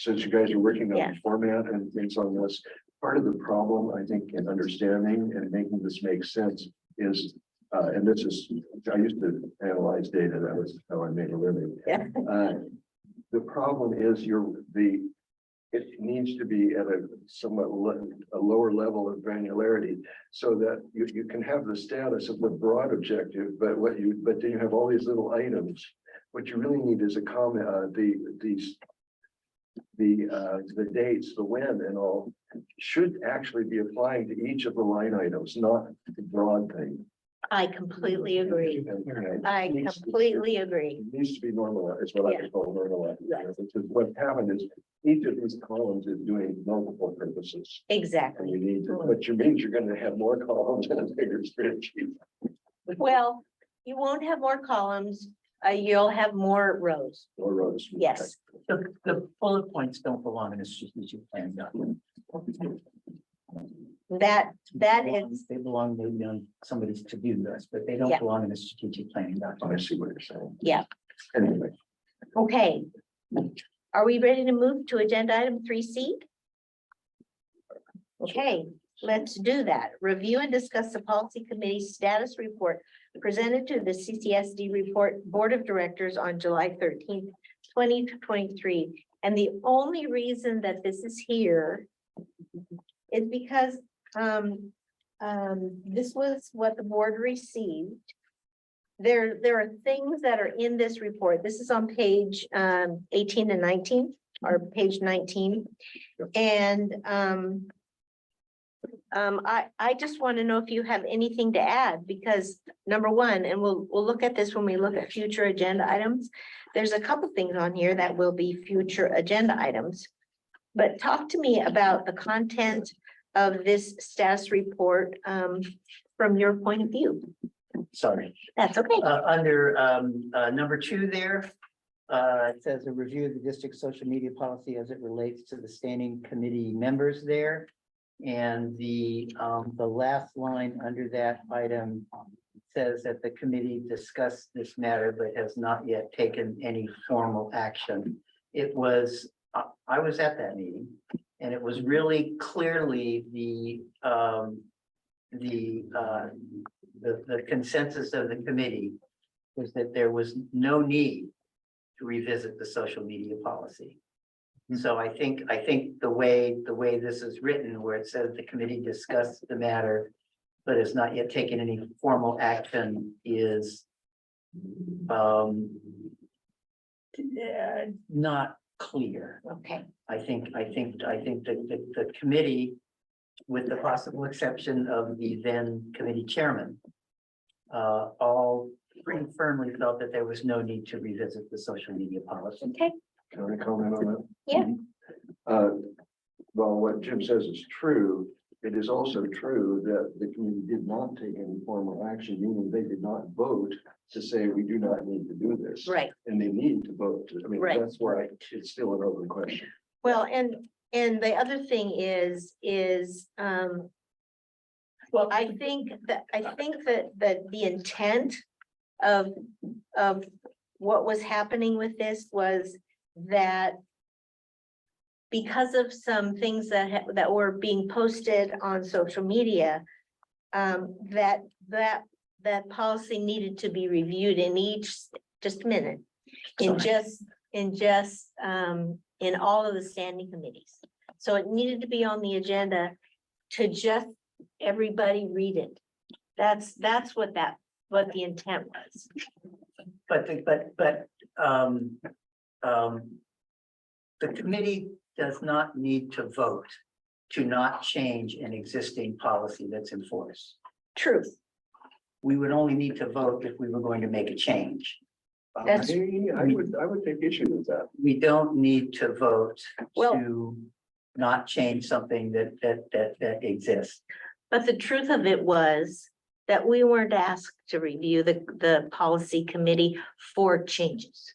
B: since you guys are working
A: Yeah.
B: on the format and things on this, part of the problem, I think, in understanding and making this make sense is, and this is, I used to analyze data, that was how I made a living.
A: Yeah.
B: The problem is it needs to be at a somewhat a lower level of granularity so that you can have the status of the broad objective, but then you have all these little items. What you really need is a comment, the dates, the when and all should actually be applying to each of the line items, not the broad thing.
A: I completely agree.
B: And
A: I completely agree.
B: It needs to be normalized, is what I would call normalized. Because what happened is each of these columns is doing multiple purposes. And
A: Exactly.
B: you need to, what you means you're gonna have more columns and a bigger spreadsheet.
A: Well, you won't have more columns, you'll have more rows.
B: Or rows.
A: Yes.
C: The bullet points don't belong in a strategic plan document.
A: That is,
C: They belong maybe on somebody's to-do list, but they don't
A: Yeah.
C: belong in a strategic planning
B: I
C: document.
B: see what you're saying.
A: Yeah.
B: Anyway,
A: okay. Are we ready to move to agenda item 3C? Okay, let's do that. Review and discuss the policy committee status report presented to the CCSD report Board of Directors on July 13th, 2023. And the only reason that this is here is because this was what the board received. There are things that are in this report. This is on page 18 and 19, or page 19. And I just want to know if you have anything to add, because number one, and we'll look at this when we look at future agenda items. There's a couple things on here that will be future agenda items. But talk to me about the content of this status report from your point of view.
C: Sorry.
A: That's okay.
C: Under number 2 there, it says a review of the district's social media policy as it relates to the standing committee members there. And the last line under that item says that the committee discussed this matter, but has not yet taken any formal action. It was, I was at that meeting, and it was really clearly the consensus of the committee was that there was no need to revisit the social media policy. So I think the way this is written, where it says the committee discussed the matter, but has not yet taken any formal action, is not clear.
A: Okay,
C: I think that the committee, with the possible exception of the then committee chairman, all pretty firmly felt that there was no need to revisit the social media policy.
A: okay,
B: can I comment on that?
A: yeah,
B: Well, what Jim says is true. It is also true that the committee did not take any formal action, meaning they did not vote to say we do not need to do this.
A: right.
B: And they need to vote. I mean,
A: Right.
B: that's why it's still an open question.
A: Well, and the other thing is,
C: Well,
A: I think that the intent of what was happening with this was that because of some things that were being posted on social media, that policy needed to be reviewed in just a minute, in all of the standing committees. So it needed to be on the agenda to just everybody read it. That's what that what the intent was.
C: The committee does not need to vote to not change an existing policy that's in force.
A: Truth.
C: We would only need to vote if we were going to make a change.
A: That's-
B: I would take issue with that.
C: We don't need to vote
A: Well-
C: to not change something that exists.
A: But the truth of it was that we weren't asked to review the policy committee for changes.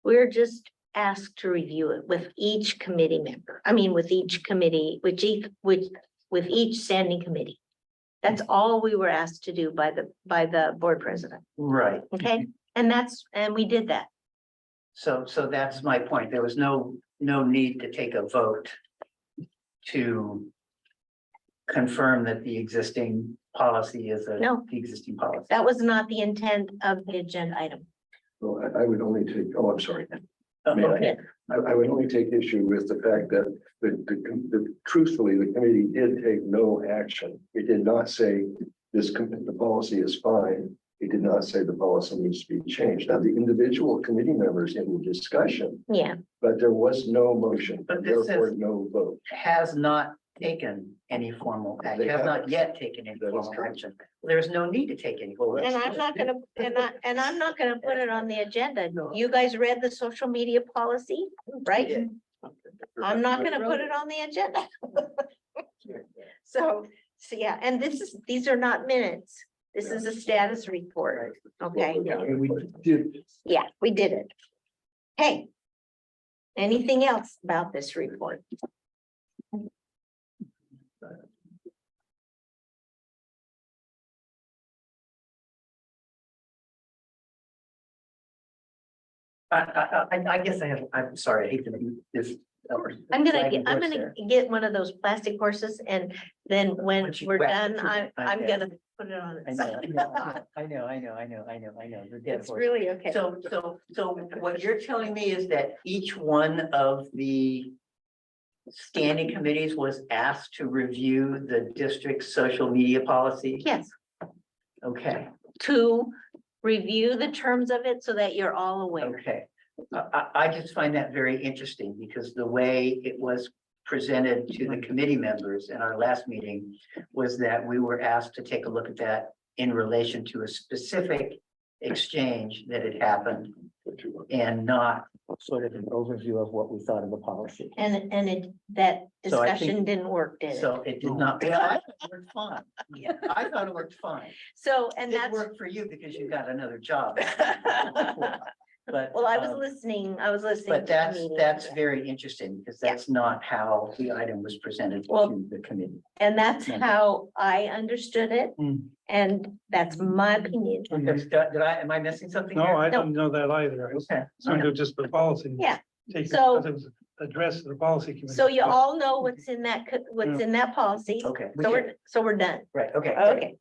A: We're just asked to review it with each committee member. I mean, with each committee, with each standing committee. That's all we were asked to do by the board president,
C: Right.
A: okay? And we did that.
C: So that's my point. There was no need to take a vote to confirm that the existing policy is
A: No.
C: the existing policy.
A: That was not the intent of the agenda item.
B: Well, I would only take, I'm sorry.
C: Okay.
B: I would only take issue with the fact that truthfully, the committee did take no action. It did not say the policy is fine. It did not say the policy needs to be changed. Now, the individual committee members in the discussion,
A: Yeah,
B: but there was no motion,
C: But this
B: therefore
C: says-
B: no vote.
C: Has not taken any formal action, has not yet taken any
B: That is
C: formal
B: correct.
C: action. There's no need to take any. formal
A: and
C: action.
A: I'm not gonna, I'm not gonna put it on the agenda. You guys read the social media policy, right? I'm not gonna put it on the agenda. So yeah, and these are not minutes. This is a status report, okay?
B: Yeah, we did.
A: Yeah, we did it. Hey. Anything else about this report?
C: I guess I'm sorry, I hate to do this.
A: I'm
C: flagging
A: gonna
C: horse there.
A: get one of those plastic horses and then when
C: Once you
A: we're
C: whack
A: done,
C: it,
A: I'm
C: I-
A: gonna put it on.
C: I
A: its
C: know,
A: side.
C: I know, the dead
A: It's
C: horse.
A: really okay.
C: So what you're telling me is that each one of the standing committees was asked to review the district's social media policy?
A: Yes,
C: Okay,
A: to review the terms of it so that you're all aware.
C: okay. I just find that very interesting because the way it was presented to the committee members in our last meeting was that we were asked to take a look at that in relation to a specific exchange that had happened and not sort of an overview of what we thought of the policy.
A: And that
C: So I think-
A: discussion didn't work, did it?
C: So it did not, yeah, I thought it worked fine. I thought it worked fine.
A: So, and
C: It
A: that's,
C: worked for you because you got another job. But.
A: well, I was
C: um,
A: listening to
C: But
A: the meeting.
C: that's very interesting because
A: Yeah.
C: that's not how the item was presented
A: Well-
C: to the committee.
A: And that's
C: Yeah.
A: how I understood it.
E: Hmm.
A: And that's my opinion.
C: Am I missing something?
E: No,
C: here?
E: I didn't know that either. I was
C: Okay.
E: under just the policy.
A: Yeah,
E: Take it
A: so-
E: because it was addressed to the policy committee.
A: So you all know what's in that, what's in that policy.
C: Okay.
A: So we're done.
C: Right, okay.
A: Okay,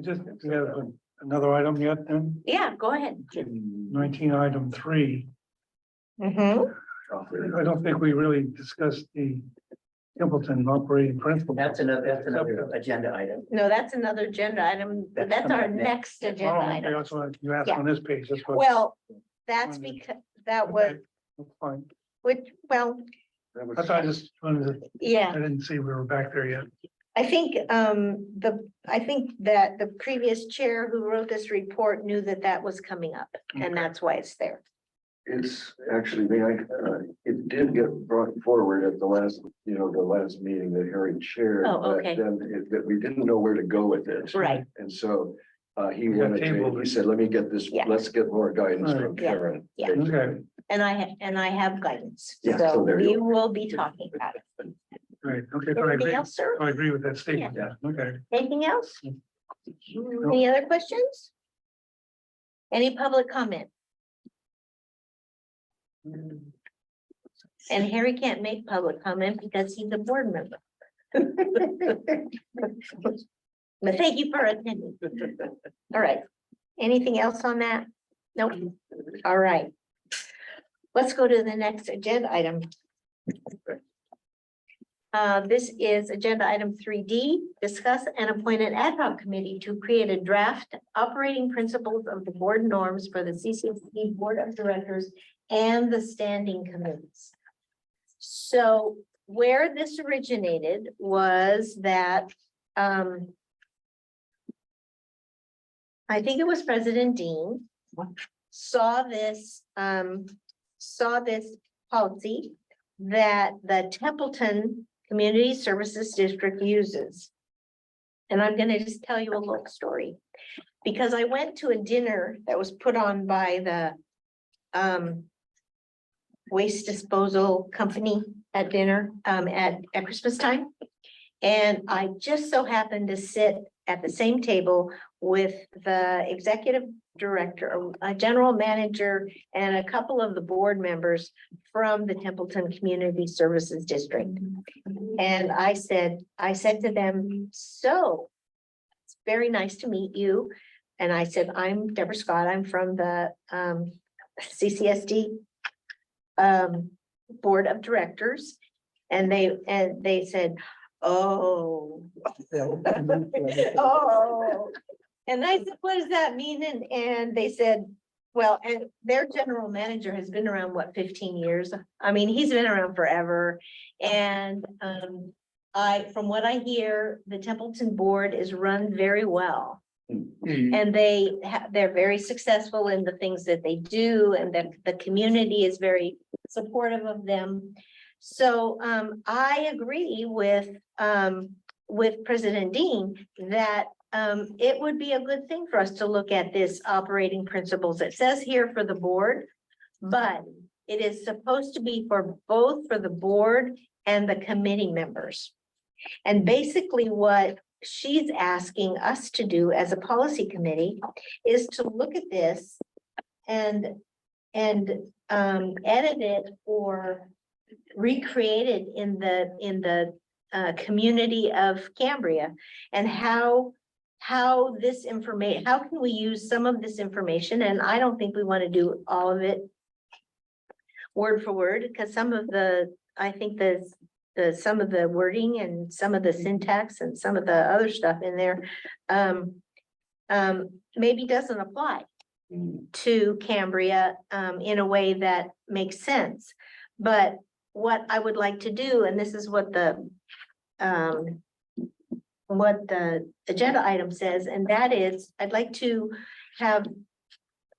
E: Just, we have another item yet then,
A: yeah, go ahead.
E: 19 item 3.
A: Mhm.
E: I don't think we really discussed the Templeton operating principle.
C: That's another agenda item.
A: No, that's another agenda item.
C: That's
A: That's our
C: coming up
A: next
E: Oh,
A: agenda
E: okay,
A: item.
E: that's what you asked
A: Yeah.
E: on this page. That's what.
A: Well, that's
E: Okay.
A: because, that was,
E: Okay, that's fine.
A: which, well,
E: I thought I just wanted to,
A: yeah.
E: I didn't see we were back there yet.
A: I think, I think that the previous chair who wrote this report knew that that was coming up, and
E: Okay.
A: that's why it's there.
B: It's actually, it did get brought forward at the last meeting that Harry chaired.
A: Oh,
B: but
A: okay.
B: Then that we didn't know where to go with it.
A: Right.
B: And so he
E: We got
B: wanted to,
E: tabled
B: he
E: it.
B: said, let me get this,
A: Yeah.
B: let's get more guidance from
A: Yeah.
B: Karen.
A: Yeah.
B: basically.
E: Okay,
A: And I have guidance,
B: Yeah, so
A: so
B: there you
A: we
B: go.
A: will be talking about it.
E: right, okay, so I
A: Anything
E: agree,
A: else, sir?
E: I agree with that statement, yeah, okay.
A: Anything else? Any other questions? Any public comment? And Harry can't make public comment because he's a board member. But thank you for attending. All right. Anything else on that? Nope. All right. Let's go to the next agenda item. This is agenda item 3D, discuss and appoint an ad hoc committee to create a draft operating principles of the board norms for the CCSD Board of Directors and the standing committees. So where this originated was that, I think it was President Dean saw this policy that the Templeton Community Services District uses. And I'm gonna just tell you a little story, because I went to a dinner that was put on by the waste disposal company at dinner, at Christmas time. And I just so happened to sit at the same table with the executive director, a general manager, and a couple of the board members from the Templeton Community Services District. And I said to them, so it's very nice to meet you. And I said, I'm Deborah Scott. I'm from the CCSD Board of Directors. And they said, oh. Oh. And I said, what does that mean? And they said, well, and their general manager has been around, what, 15 years? I mean, he's been around forever. And from what I hear, the Templeton board is run very well. And they're very successful in the things that they do, and the community is very supportive of them. So I agree with President Dean that it would be a good thing for us to look at this operating principles. It says here for the board, but it is supposed to be for both for the board and the committee members. And basically what she's asking us to do as a policy committee is to look at this and edit it or recreate it in the community of Cambria, and how this information, how can we use some of this information? And I don't think we want to do all of it word for word, because some of the, I think some of the wording and some of the syntax and some of the other stuff in there maybe doesn't apply to Cambria in a way that makes sense. But what I would like to do, and this is what the agenda item says, and that is, I'd like to have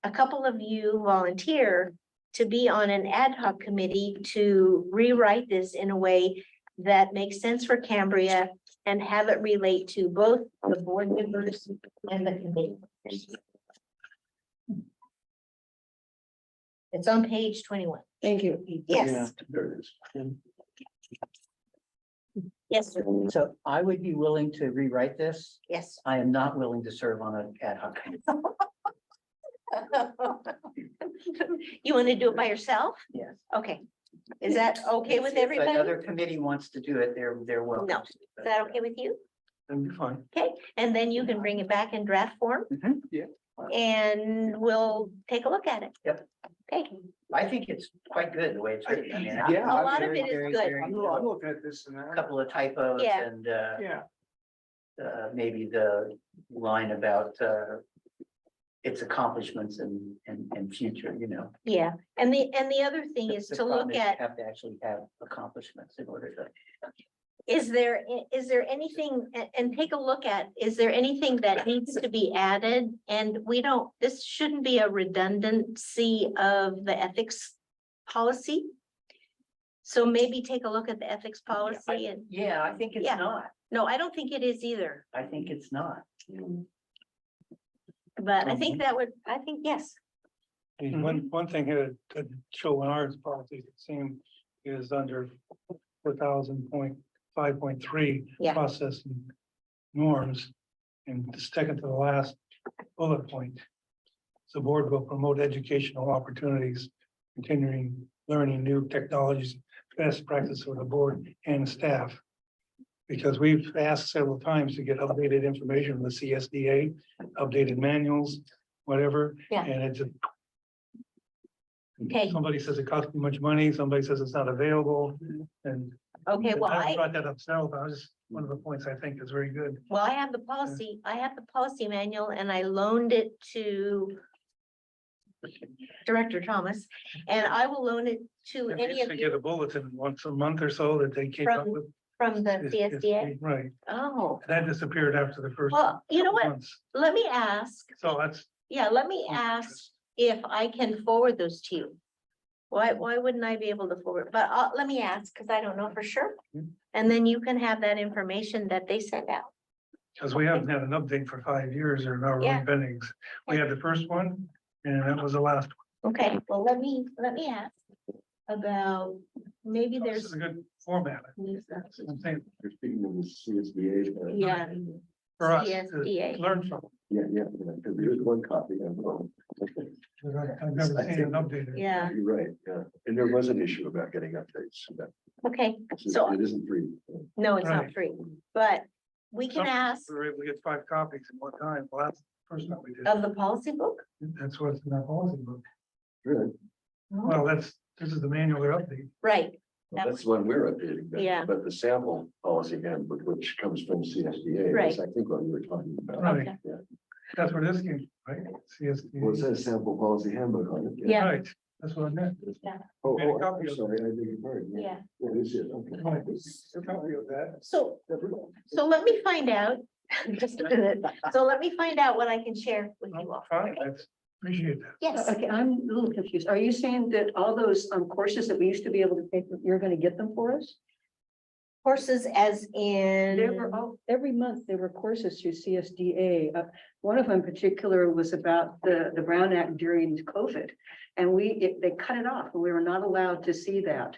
A: a couple of you volunteer to be on an ad hoc committee to rewrite this in a way that makes sense for Cambria and have it relate to both the board members and the committee. It's on page 21.
F: Thank you.
A: Yes,
B: There it is.
A: yes, sir.
C: So I would be willing to rewrite this.
A: Yes.
C: I am not willing to serve on an ad hoc committee.
A: You want to do it by yourself?
C: Yes.
A: Okay. Is that okay with
C: If
A: everybody?
C: another committee wants to do it, they're welcome.
A: No.
C: to,
A: Is
C: but-
A: that okay with you?
E: That'd be fine.
A: Okay, and then you can bring it back in draft form.
C: Mhm.
D: Yeah.
A: And we'll take a look at it.
C: Yep.
A: Okay,
C: I think it's quite good the way it's written. I mean,
D: Yeah,
A: a lot of
C: very,
A: it is
C: very,
A: good.
C: very
D: I'm
C: good.
D: looking at this and
C: A couple of typos
A: Yeah.
C: and
D: yeah,
C: maybe the line about its accomplishments and future, you know.
A: yeah, and the other thing is
C: The
A: to
C: problem
A: look
C: is you
A: at,
C: have to actually have accomplishments in order to.
A: is there anything, and take a look at, is there anything that needs to be added? And this shouldn't be a redundancy of the ethics policy. So maybe take a look at the ethics policy and,
C: Yeah, I think it's
A: Yeah.
C: not.
A: no, I don't think it is either,
C: I think it's not.
A: but I think yes.
E: One thing here to show in our policies, it seems, is under 4,000.5.3
A: Yeah.
E: process and norms. And the second to the last bullet point. The board will promote educational opportunities, continuing learning new technologies, best practice for the board and staff. Because we've asked several times to get updated information from the CSDA, updated manuals, whatever.
A: Yeah.
E: And it's
A: Okay,
E: somebody says it costs too much money, somebody says it's not available, and
A: Okay, well,
E: I
A: I,
E: brought that up several times. One of the points I think is very good.
A: well, I have the policy manual and I loaned it to Director Thomas, and I will loan it to
E: If
A: any
E: you
A: of
E: should
A: you
E: get a bulletin once a month or so that they keep up with.
A: from the CSDA.
E: Right,
A: Oh,
E: that disappeared after the first.
A: well, you know
E: couple
A: what?
E: months.
A: Let me ask,
E: So that's,
A: yeah, let me
E: Oh,
A: ask if I can forward those to you. Why wouldn't I be able to forward? But let me ask, because I don't know for sure. And then you can have that information that they send out.
E: because we haven't had an update for 5 years or no
A: Yeah.
E: pendings. We had the first one and that was the last.
A: Okay, well, let me ask about, maybe
E: This is
A: there's.
E: a good format. I'm saying
B: You're speaking of the CSDA.
A: Yeah.
E: for us to
A: CSDA.
E: learn from.
B: Yeah, because there's one copy.
E: I've never seen an updated.
A: Yeah,
B: You're right, yeah. And there was an issue about getting updates.
A: okay, so,
B: It isn't free.
A: no, it's not
E: Right.
A: free, but we can
E: Some-
A: ask
E: We were able to get 5 copies at one time. Well, that's the first one we did.
A: of the policy book.
E: That's what's in our policy book.
B: Really?
E: Well, this is the manual they're updating.
A: Right,
B: Well, that's the one we're updating.
A: Yeah.
B: But the sample policy handbook, which comes from CSDA,
A: Right.
B: is I think what we were talking about.
E: Right.
A: okay,
E: That's where this came, right? CSD.
B: Well, it says sample policy handbook on it.
A: Yeah.
E: Right, that's what I meant.
B: Oh,
E: Made a
B: oh,
E: copy
B: I'm
E: of it.
B: sorry, I beg your pardon.
A: yeah,
B: What is it? Okay.
E: Right, a copy of that.
A: so let me find out, just a minute, so let me find out what I can share with you all.
E: Fine, that's, appreciate that.
A: Yes,
F: Okay, I'm a little confused. Are you saying that all those courses that we used to be able to take, you're gonna get them for us?
A: courses as
F: There were
A: in,
F: all, every month there were courses through CSDA. One of them in particular was about the Brown Act during COVID. And they cut it off and we were not allowed to see that.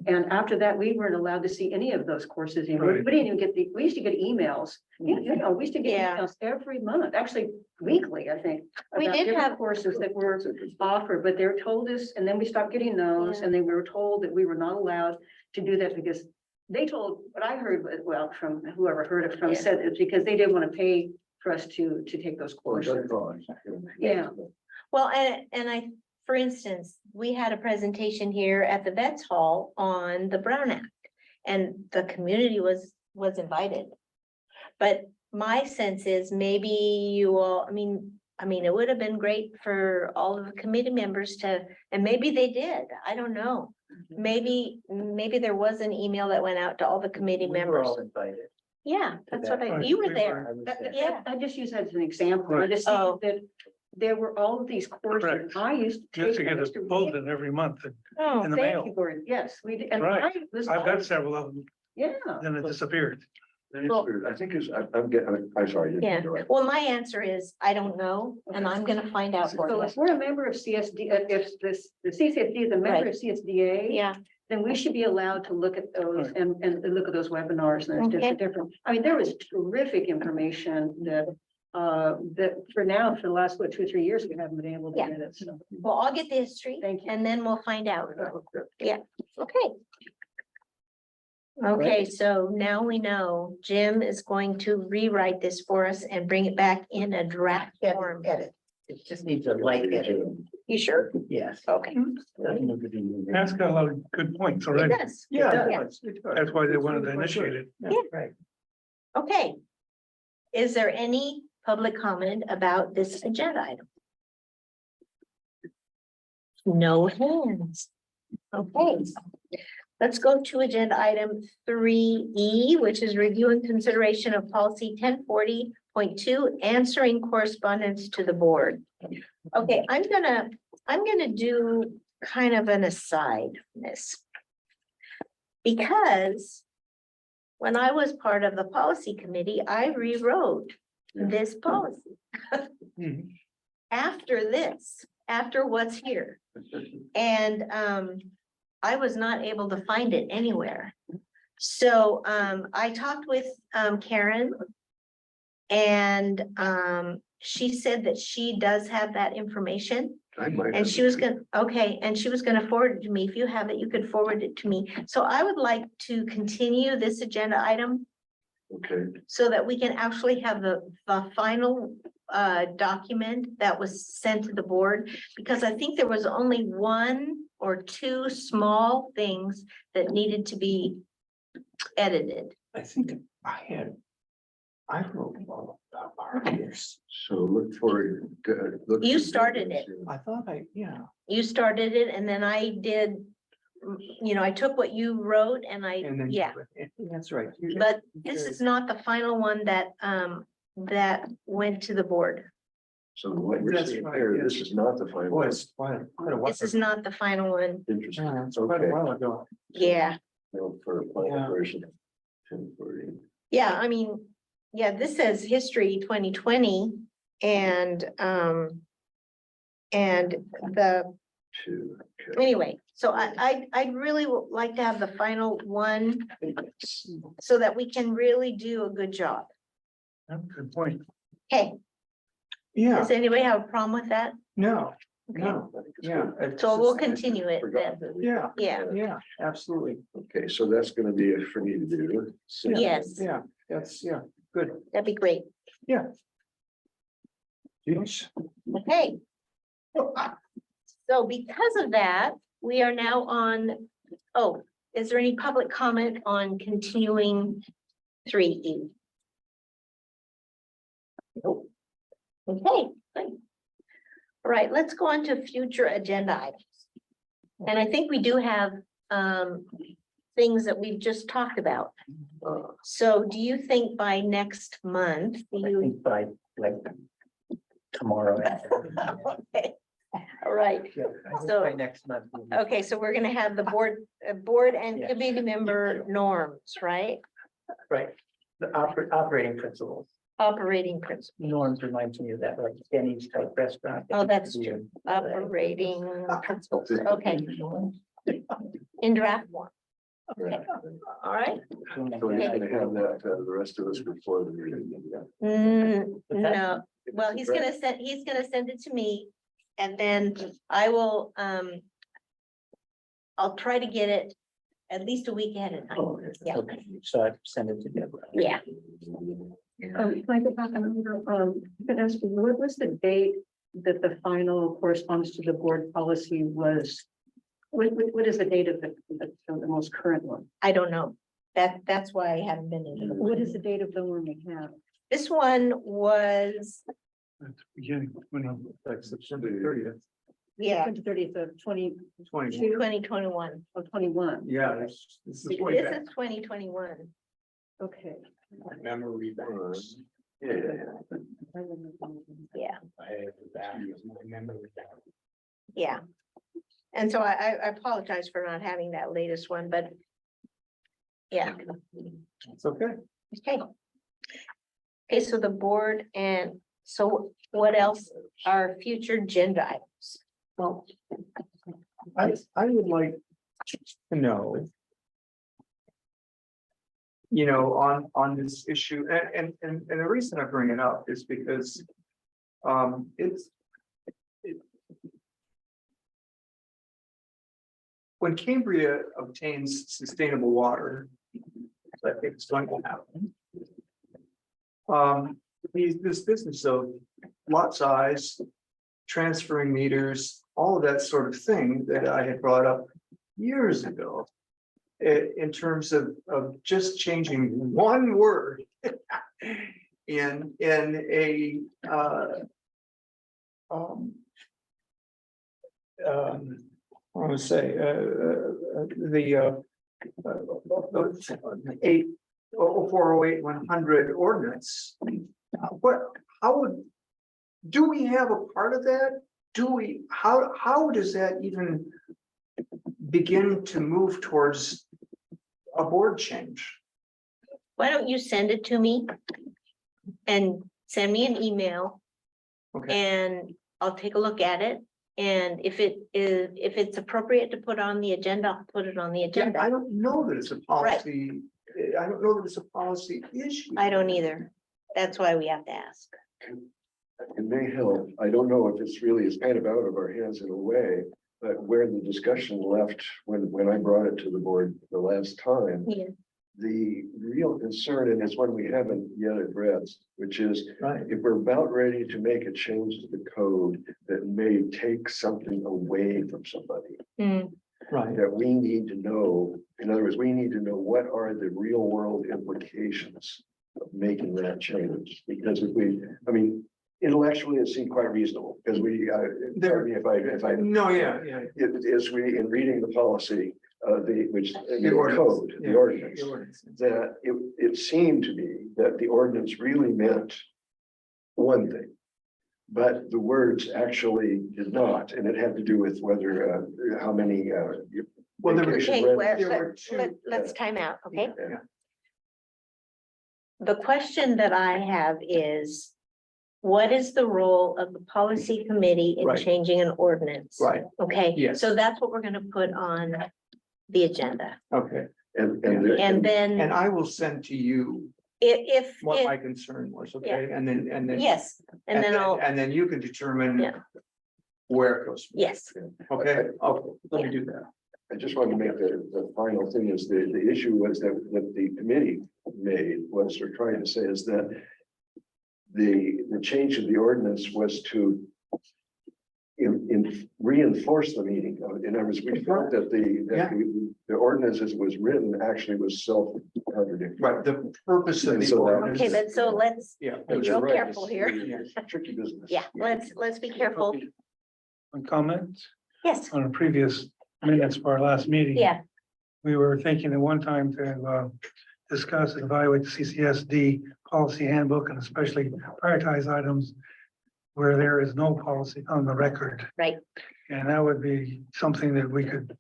F: And after that, we weren't allowed to see any of those courses. We
E: Right.
F: didn't even get we used to get emails, you know, we used to get
A: Yeah.
F: emails every month, actually weekly, I think.
A: We
F: about
A: did
F: different
A: have-
F: courses that were offered, but they were told us, and then we stopped getting those,
A: Yeah.
F: and then we were told that we were not allowed to do that because they told, what I heard, well, from whoever heard it from,
A: Yeah.
F: said it's because they didn't want to pay for us to take those
B: Well, it does
F: courses.
B: cost.
F: Yeah.
A: well, and I, for instance, we had a presentation here at the Vets Hall on the Brown Act. And the community was invited. But my sense is maybe you all, I mean, it would have been great for all of the committee members to, and maybe they did, I don't know. Maybe there was an email that went out to all the committee
C: We were
A: members.
C: all invited.
A: Yeah, that's what
E: Right,
A: you were
E: we
A: there.
C: I was
F: That-
C: there.
A: Yeah.
F: I just use that as an example. I just
A: Oh.
F: think that there were all of these courses.
E: Correct.
F: I used to
E: You have
F: take.
E: to
F: I
E: get
F: used
E: a
F: to read.
E: bulletin every month. And
A: Oh,
E: in the
A: thank
E: mail.
F: Thank you, Gordon. Yes, we did. And
E: Right.
F: I was
E: I've got
F: always-
E: several of them,
F: Yeah.
E: then it disappeared.
B: I think it's, I'm getting, I'm sorry.
A: Yeah.
B: you're right.
A: Well, my answer is, I don't know, and I'm gonna find out for
F: So
A: you.
F: if we're a member of CSD, if the CCSD is a member of CSDA.
A: Yeah,
F: Then we should be allowed to look at those
E: Right.
F: and look at those webinars and there's
A: Okay.
F: different, I mean, there was terrific information that for now, for the last, 2 or 3 years, we haven't been able to
A: Yeah.
F: get it, so.
A: well, I'll get the history.
F: Thank you.
A: And then we'll find out.
B: Yeah.
A: Okay. Okay, so now we know Jim is going to rewrite this for us and bring it back in a draft form.
C: Edit. It just needs a light edit.
A: You sure?
C: Yes.
A: Okay,
E: That's got a lot of good points
A: it
E: already.
A: does.
C: Yeah.
A: Yeah.
E: That's why they wanted to initiate it.
C: Right.
A: Okay. Is there any public comment about this agenda item? No hands. Okay. Let's go to agenda item 3E, which is review and consideration of policy 1040.2, answering correspondence to the board. Okay, I'm gonna do kind of an aside from this. Because when I was part of the policy committee, I rewrote this policy.
E: Mhm.
A: After what's here. And I was not able to find it anywhere. So I talked with Karen. And she said that she does have that information.
B: I might.
A: And
B: have
A: she
B: it.
A: was gonna, okay, and she was gonna forward it to me. If you have it, you could forward it to me. So I would like to continue this agenda item
B: Okay,
A: so that we can actually have the final document that was sent to the board. Because I think there was only 1 or 2 small things that needed to be edited.
D: I think I wrote part of this.
B: So look for. look
A: You
B: for
A: started
B: difference
A: it.
B: in-
D: I thought
A: You started it and then I did, I took what you wrote and
D: and then.
A: yeah.
D: That's right.
A: But this is not the final one that went to the board.
B: So what you're
D: That's
B: saying
D: right,
B: here,
D: yes.
B: this is not the final.
D: Boy, it's quite a while.
A: This is not the final one.
B: Interesting.
D: Yeah, it's quite a
B: Okay.
D: while ago.
A: Yeah,
B: No, for a final
D: Yeah.
B: version. 1040.
A: yeah, I mean, yeah, this says history 2020 and the,
B: Two. Okay.
A: anyway, so I'd really like to have the final one so that we can really do a good job.
E: Good point.
A: Okay,
D: Yeah,
A: does anybody have a problem with that?
D: no,
A: Okay.
D: no,
B: I think it's
D: yeah.
B: good.
D: it's
A: So we'll
D: just-
A: continue it
B: Forgot
A: then.
B: that.
D: Yeah,
A: Yeah,
D: absolutely.
B: Okay, so that's gonna be it for me to do. So-
A: yes,
D: Yeah, yeah, good.
A: that'd be great.
D: Jeez.
A: Okay. So because of that, we are now on, is there any public comment on continuing 3E? Nope. Okay, good. All right, let's go on to future agenda items. And I think we do have things that we've just talked about. So do you think by next month,
C: I
A: you?
C: think by like tomorrow.
A: Okay. All right.
C: Yeah, I think
A: So-
C: by next month. we'll be-
A: Okay, so we're gonna have the board and
C: Yeah.
A: committee member norms, right?
C: Right, the operating principles,
A: Operating principle,
C: norms reminds me of that, like Denny's type restaurant.
A: Oh, that's true. Operating principles, okay, in draft form. Okay, all right.
B: So he's gonna have that, the rest of us before the meeting. yeah.
A: No, well, he's gonna send it to me, and then I will, I'll try to get it at least a week ahead of time. Yeah.
C: Okay, so I send it to Deborah.
A: Yeah,
F: Can I go back a minute? Can I ask, what was the date that the final corresponds to the board policy was? What is the date of the most current one?
A: I don't know. That's why I haven't been in.
F: What is the date of the one we have?
A: This one was,
E: At the beginning, when I-
D: Like September 30th,
A: yeah,
F: 30th of
D: 20.
A: 2021.
F: of 21.
D: Yeah, this is way
A: This
D: back.
A: is 2021.
F: Okay.
D: Memory
B: banks. Yeah,
A: Yeah,
D: Memory
A: yeah. And so I apologize for not having that latest one, but yeah,
D: It's okay.
A: okay. Okay, so the board and so what else are future agenda items?
D: Well, I would like to know. On this issue, and the reason I bring it up is because. When Cambria obtains sustainable water, I think it's going to happen. This business of lot size, transferring meters, all of that sort of thing that I had brought up years ago. In terms of just changing one word in a I want to say, the 408-100 ordinance. Do we have a part of that? How does that even begin to move towards a board change?
A: Why don't you send it to me? And send me an email
D: Okay,
A: and I'll take a look at it. And if it's appropriate to put on the agenda, I'll put it on the
D: yeah,
A: agenda.
D: I don't know that it's a policy. I don't know that it's a policy issue.
A: I don't either. That's why we have to ask.
B: it may help. I don't know if it's really, it's kind of out of our hands in a way, but where the discussion left when I brought it to the board the last time,
A: Yeah.
B: the real concern, and it's one we haven't yet addressed, which is
D: Right,
B: if we're about ready to make a change to the code that may take something away from somebody.
A: Hmm,
D: Right.
B: that we need to know, in other words, we need to know what are the real world implications of making that change, because if we, I mean, intellectually, it seemed quite reasonable, because we, pardon me if I,
D: No, yeah.
B: it is we, in reading the policy, the
D: ordinance,
B: code,
D: yeah.
B: the ordinance, that it seemed to me that the ordinance really meant one thing. But the words actually did not, and it had to do with whether, how many,
D: Well, there were-
B: vacation
A: Okay,
B: rentals-
A: let's time out, okay?
B: Yeah.
A: The question that I have is, what is the role of the policy committee in
D: Right.
A: changing an ordinance?
D: Right,
A: Okay,
D: Yes.
A: so that's what we're gonna put on the agenda.
D: okay.
A: And
D: And
A: then
D: I will send to you
A: if,
D: what my concern was, okay? And then.
A: yes, and then I'll,
D: And then you can determine.
A: Yeah.
D: Where it goes,
A: yes,
D: okay? Okay, let me do that.
B: I just wanted to make the final thing is the issue was that the committee made was, or trying to say is that the change of the ordinance was to reinforce the meaning. In other words, we felt that the ordinance as it was written actually was self-contradictory.
D: Right, the purpose of
B: And
D: the
B: so that-
D: ordinance.
A: okay, but so let's
D: Yeah.
A: be
B: But you're
A: real
B: right,
A: careful here.
B: it's a tricky business.
A: Yeah, let's be careful.
E: One comment
A: Yes,
E: on the previous minutes for our last meeting.
A: yeah,
E: We were thinking at one time to discuss and evaluate the CCSD policy handbook and especially prioritize items where there is no policy on the record.
A: right.
E: And that would be something that we could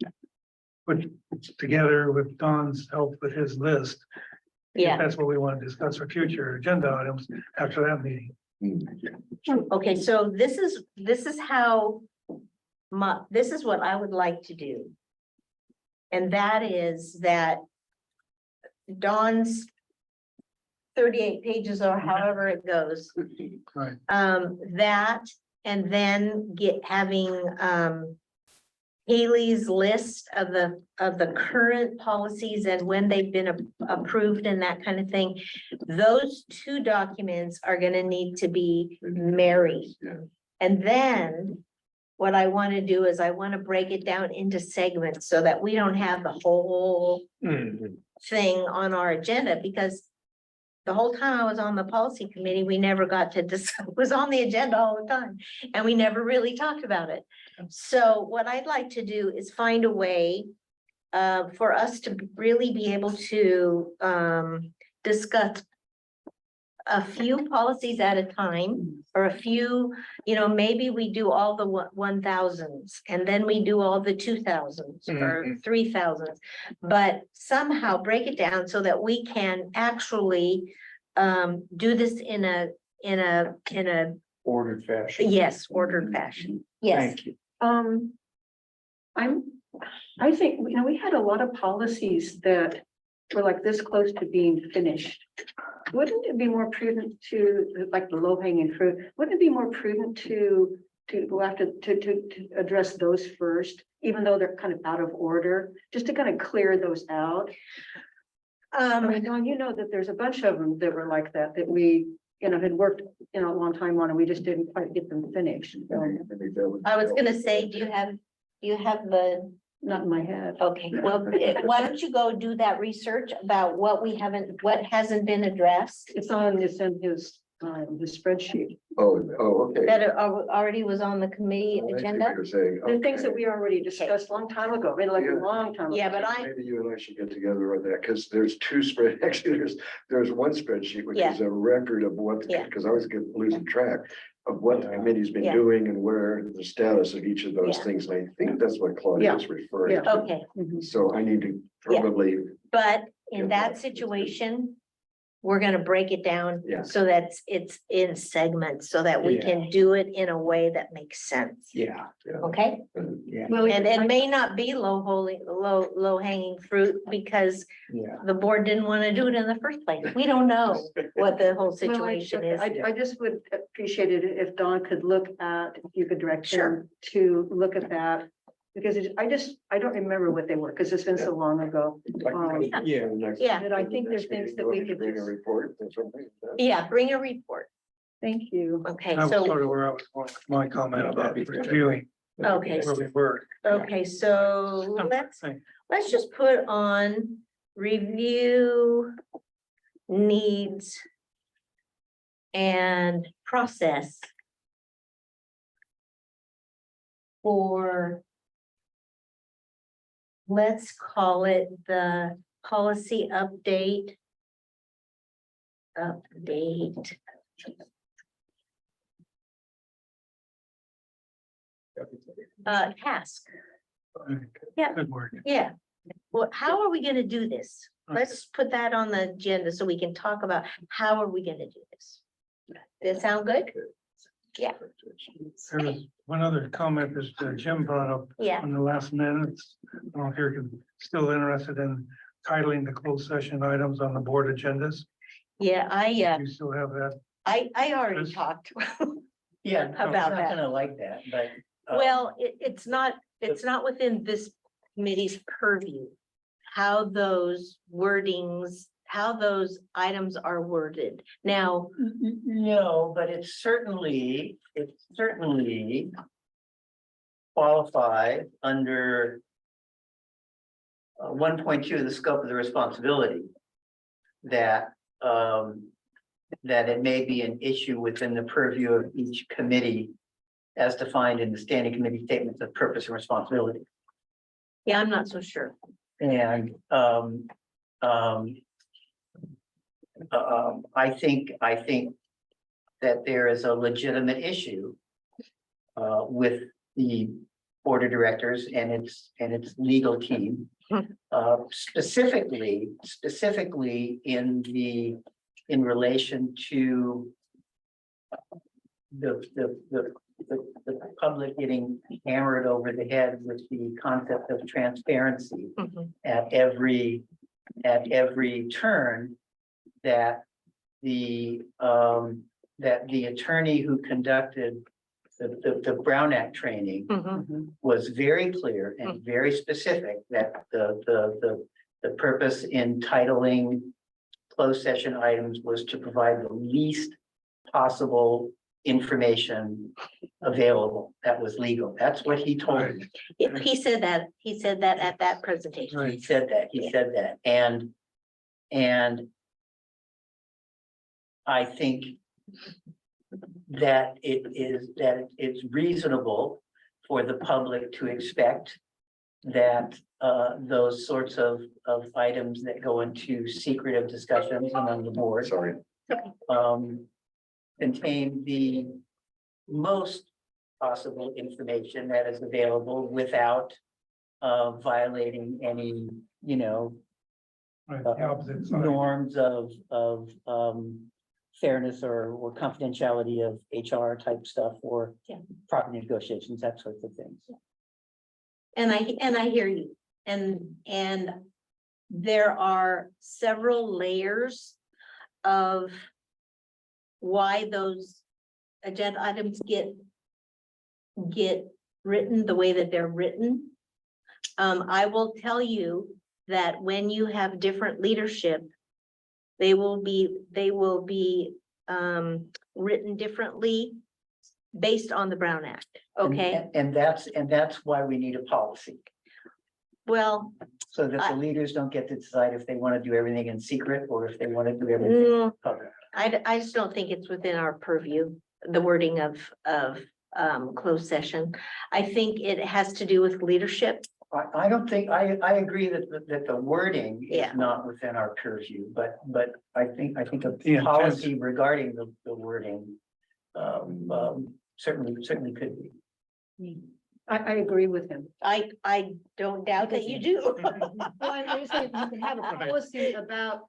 E: put together with Don's help with his list. If
A: Yeah,
E: that's what we want to discuss for future agenda items after that meeting.
A: okay, so this is how this is what I would like to do. And that is that Dawn's 38 pages or however it goes,
E: Right.
A: that, and then having Haley's list of the current policies and when they've been approved and that kind of thing. Those two documents are gonna need to be married.
B: Yeah.
A: And then what I want to do is I want to break it down into segments so that we don't have the whole
D: Mhm.
A: thing on our agenda, because the whole time I was on the policy committee, we never got to it was on the agenda all the time, and we never really talked about it. So what I'd like to do is find a way for us to really be able to discuss a few policies at a time, or a few, maybe we do all the 1000s and then we do all the 2000s or 3000s. But somehow break it down so that we can actually do this in a
D: Ordered fashion.
A: yes, ordered fashion. Yes,
D: Thank you.
F: I think, we had a lot of policies that were like this close to being finished. Wouldn't it be more prudent to, like the low hanging fruit, wouldn't it be more prudent to go after, to address those first, even though they're kind of out of order, just to kind of clear those out? I mean, Dawn, you know that there's a bunch of them that were like that we, had worked, a long time on, and we just didn't quite get them finished.
A: I was gonna say, do you have the,
F: Not in my head.
A: okay, well, why don't you go do that research about what what hasn't been addressed?
F: It's in his spreadsheet.
B: Oh, okay.
A: That already was on the committee
B: I see what
A: agenda?
B: you're saying.
F: The things that
B: Okay.
F: we already discussed a long time ago, really like a long time.
A: Yeah,
F: ago.
A: but
B: Maybe you and I should get together on that, because there's two actually, there's one spreadsheet, which
A: Yeah.
B: is a record of what,
A: Yeah.
B: because I always get losing track of what the
D: Yeah.
B: committee's been
A: Yeah.
B: doing and where the status of each of those
A: Yeah.
B: things. And I think that's what Claudia is referring to.
A: Okay,
F: Mhm.
B: So I need to
A: Yeah.
B: probably,
A: but in
B: Yeah,
A: that
B: that's good.
A: situation, we're gonna break it down
B: Yeah.
A: so that it's in segments, so that we can do it in a way that makes sense.
D: Yeah,
A: Okay,
D: yeah,
F: Well,
A: and it may not be low hanging fruit because
D: yeah.
A: the board didn't want to do it in the first place. We don't know what the whole situation is.
F: I just would appreciate it if Dawn could look at, if you could direct
A: Sure.
F: him to look at that. Because I don't remember what they were, because it's been so long ago.
B: yeah.
A: Yeah.
F: But I think there's things that we could
B: Bring a
F: just-
B: report or something.
A: Yeah, bring a report.
F: Thank you.
A: Okay,
E: That was
A: so,
E: sort of where I was going with my comment about reviewing.
A: Okay.
E: Where we were.
A: Okay, so
E: Hey,
A: let's just put on review needs and process for, let's call it the policy update. Update. Task. Yeah.
E: Good work.
A: Yeah. Well, how are we gonna do this? Let's put that on the agenda so we can talk about how are we gonna do this? Does that sound good? Yeah.
E: There was one other comment that Jim brought up
A: Yeah,
E: on the last minutes. I don't know if you're still interested in titling the closed session items on the board agendas.
A: yeah,
E: You still have that.
A: I already
E: Yes.
A: talked.
C: Yeah,
A: How
C: I'm
A: about
C: not
A: that?
C: gonna like that, but.
A: Well, it's not within this committee's purview. How those wordings, how those items are worded. Now,
C: No, but it certainly qualifies under 1.2 of the scope of the responsibility that that it may be an issue within the purview of each committee as defined in the standing committee statements of purpose and responsibility.
A: yeah, I'm not so sure.
C: And I think that there is a legitimate issue with the board of directors and its legal team. Specifically in relation to the public getting hammered over the head with the concept of transparency at every turn, that the attorney who conducted the Brown Act training was very clear and very specific that the purpose in titling closed session items was to provide the least possible information available that was legal. That's what he told me.
A: He said that at that presentation.
C: He said that, and I think that it's reasonable for the public to expect that those sorts of items that go into secretive discussions among the board
B: Sorry.
C: contain the most possible information that is available without violating any,
E: Right, the opposite side.
C: norms of fairness or confidentiality of HR type stuff or
A: Yeah.
C: property negotiations, that sorts of things.
A: And I hear you, and there are several layers of why those agenda items get written the way that they're written. I will tell you that when you have different leadership, they will be written differently based on the Brown Act, okay?
C: And that's why we need a policy,
A: Well,
C: so that the leaders don't get to decide if they want to do everything in secret or if they want to do everything
A: mm,
C: public.
A: I just don't think it's within our purview, the wording of closed session. I think it has to do with leadership.
C: I don't think, I agree that the wording
A: Yeah.
C: is not within our purview, but I think a
E: The intent.
C: policy regarding the wording certainly could be.
F: I agree with him.
A: I don't doubt that you do.
F: Well, I'm saying you can have a policy about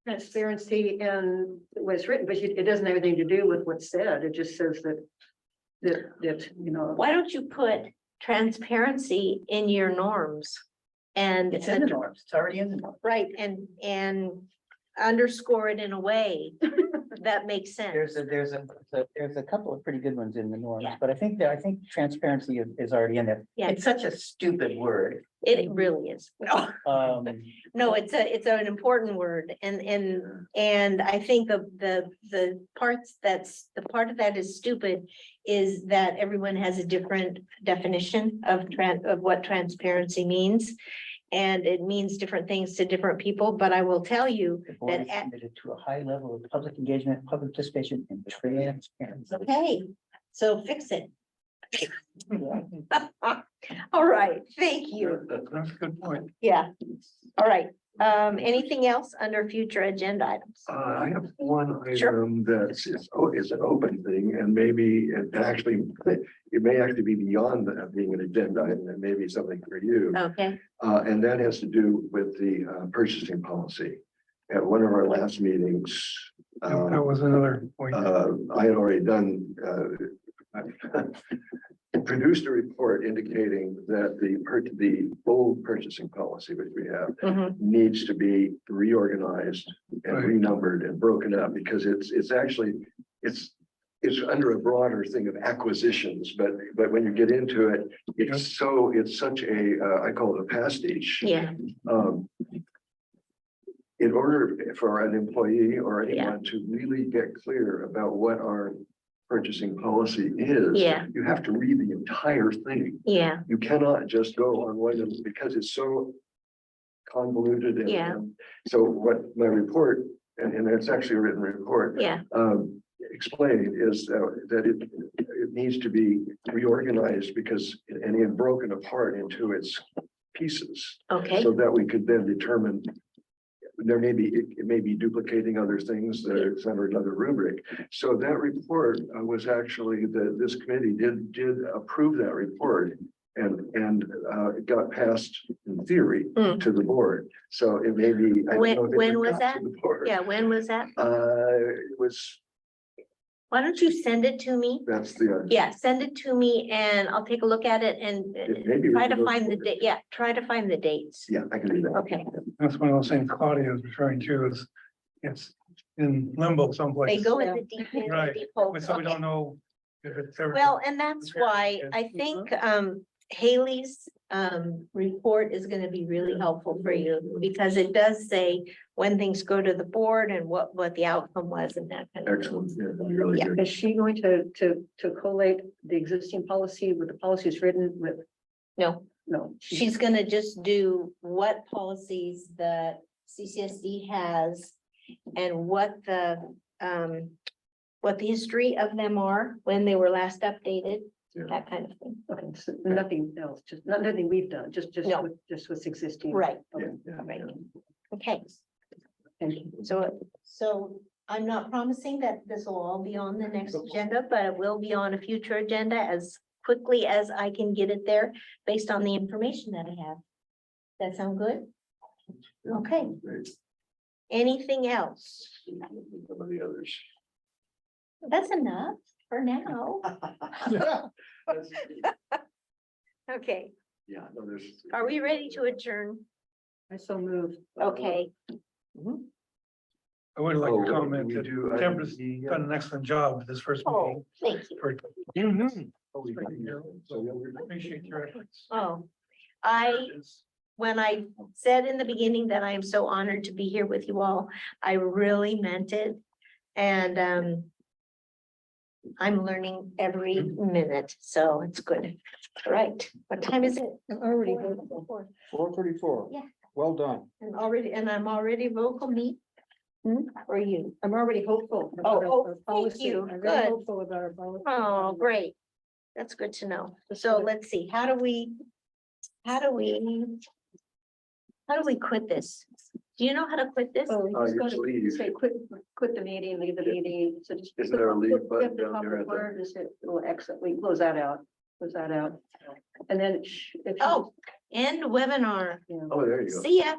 F: transparency and what's written, but it doesn't have anything to do with what's said. It just says that,
A: Why don't you put transparency in your norms? And
C: It's in the norms, it's already in the norms.
A: right, and underscore it in a way that makes sense.
C: There's a couple of pretty good ones in the norms,
A: Yeah.
C: but I think transparency is already in there.
A: Yeah.
C: It's such a stupid word.
A: It really is. No,
C: Um,
A: no, it's an important word and I think the part of that is stupid is that everyone has a different definition of what transparency means. And it means different things to different people, but I will tell you
C: the board
A: that
C: is committed to a high level of public engagement, public participation, and transparency.
A: okay, so fix it. All right, thank you.
E: That's a good point.
A: Yeah, all right. Anything else under future agenda items?
B: I have one
A: Sure.
B: item that's, it's an open thing and maybe it actually, it may actually be beyond that being an agenda item and maybe something for you.
A: Okay,
B: And that has to do with the purchasing policy. At one of our last meetings,
E: That was another point.
B: I had already done, produced a report indicating that the old purchasing policy, which we have,
A: mhm,
B: needs to be reorganized and
E: Right.
B: renumbered and broken up because it's actually, it's under a broader thing of acquisitions, but when you get into it, it's such a, I call it a pastiche.
A: yeah,
B: Um, in order for an employee or anyone to really get clear about what our purchasing policy is.
A: Yeah.
B: You have to read the entire thing.
A: yeah,
B: You cannot just go on one of them because it's so convoluted. And
A: Yeah.
B: so what my report, and it's actually a written report,
A: yeah,
B: explained is that it needs to be reorganized because, and broken apart into its pieces.
A: okay,
B: So that we could then determine there may be, it may be duplicating other things that it's under another rubric. So that report was actually, this committee did approve that report and it got passed in theory
A: Mm.
B: to the board. So it may be. I don't know if it
A: When was
B: got
A: that?
B: to the board.
A: yeah, when was that?
B: It was,
A: Why don't you send it to me?
B: that's the.
A: Yeah, send it to me and I'll take a look at it and
B: Maybe.
A: try to find the date, yeah, try to find the dates.
B: Yeah, I can do that.
A: Okay,
E: That's one of those things Claudia was referring to is it's in limbo someplace.
A: they go in the deep end,
E: Right.
A: deep hole.
E: So we
A: Okay.
E: don't know if it's ever.
A: Well, and that's why I think Haley's report is gonna be really helpful for you because it does say when things go to the board and what the outcome was and that kind of. thing.
B: Excellent. Yeah, that'd be really
A: Yeah.
B: good.
F: Is she going to collate the existing policy with the policies written with,
A: No,
F: no?
A: she's gonna just do what policies that CCSD has and what the history of them are, when they were last updated,
B: Yeah.
A: that kind of thing.
F: Okay, so nothing else, just nothing we've done, just
A: No.
F: just what's existing.
A: Right.
F: Okay,
B: Yeah,
A: Right.
B: yeah.
A: Okay,
F: thank you.
A: so I'm not promising that this will all be on the next agenda, but it will be on a future agenda as quickly as I can get it there based on the information that I have. That sound good? Okay,
B: Great.
A: anything else?
B: Some of the others.
A: That's enough for now.
B: That's-
A: Okay,
B: Yeah, no, there's.
A: are we ready to adjourn?
F: I so move.
A: Okay,
E: I would like
B: Oh,
E: to
B: what
E: comment
B: we
E: that
B: do,
E: Deborah's done an excellent job this first
A: oh,
E: meeting.
A: thank you.
E: For-
B: Oh, we do. So, yeah, we're-
E: Appreciate your efforts.
A: Oh, when I said in the beginning that I am so honored to be here with you all, I really meant it. And I'm learning every minute, so it's good. All right, what time is it?
F: I'm already
I: 4:34.
A: Yeah.
I: Well done.
A: And I'm already vocal me. Or you?
F: I'm already hopeful.
A: Oh,
F: about
A: oh,
F: our
A: thank
F: policy.
A: you.
F: I'm very
A: Good.
F: hopeful about our policy.
A: Oh, great. That's good to know. So let's see, how do we quit this? Do you know how to quit this?
F: Oh, you
B: Oh,
F: just
B: you
F: go
B: just
F: to
B: leave.
F: say quit the meeting, leave the meeting. So just.
B: Isn't there a leave
F: click
B: button
F: the
B: down
F: top
B: there
F: of
B: at
F: the
B: the-
F: bar, just hit little exit, we close that out, And then. if you-
A: Oh, end webinar.
F: yeah.
B: Oh, there you go.
A: See ya.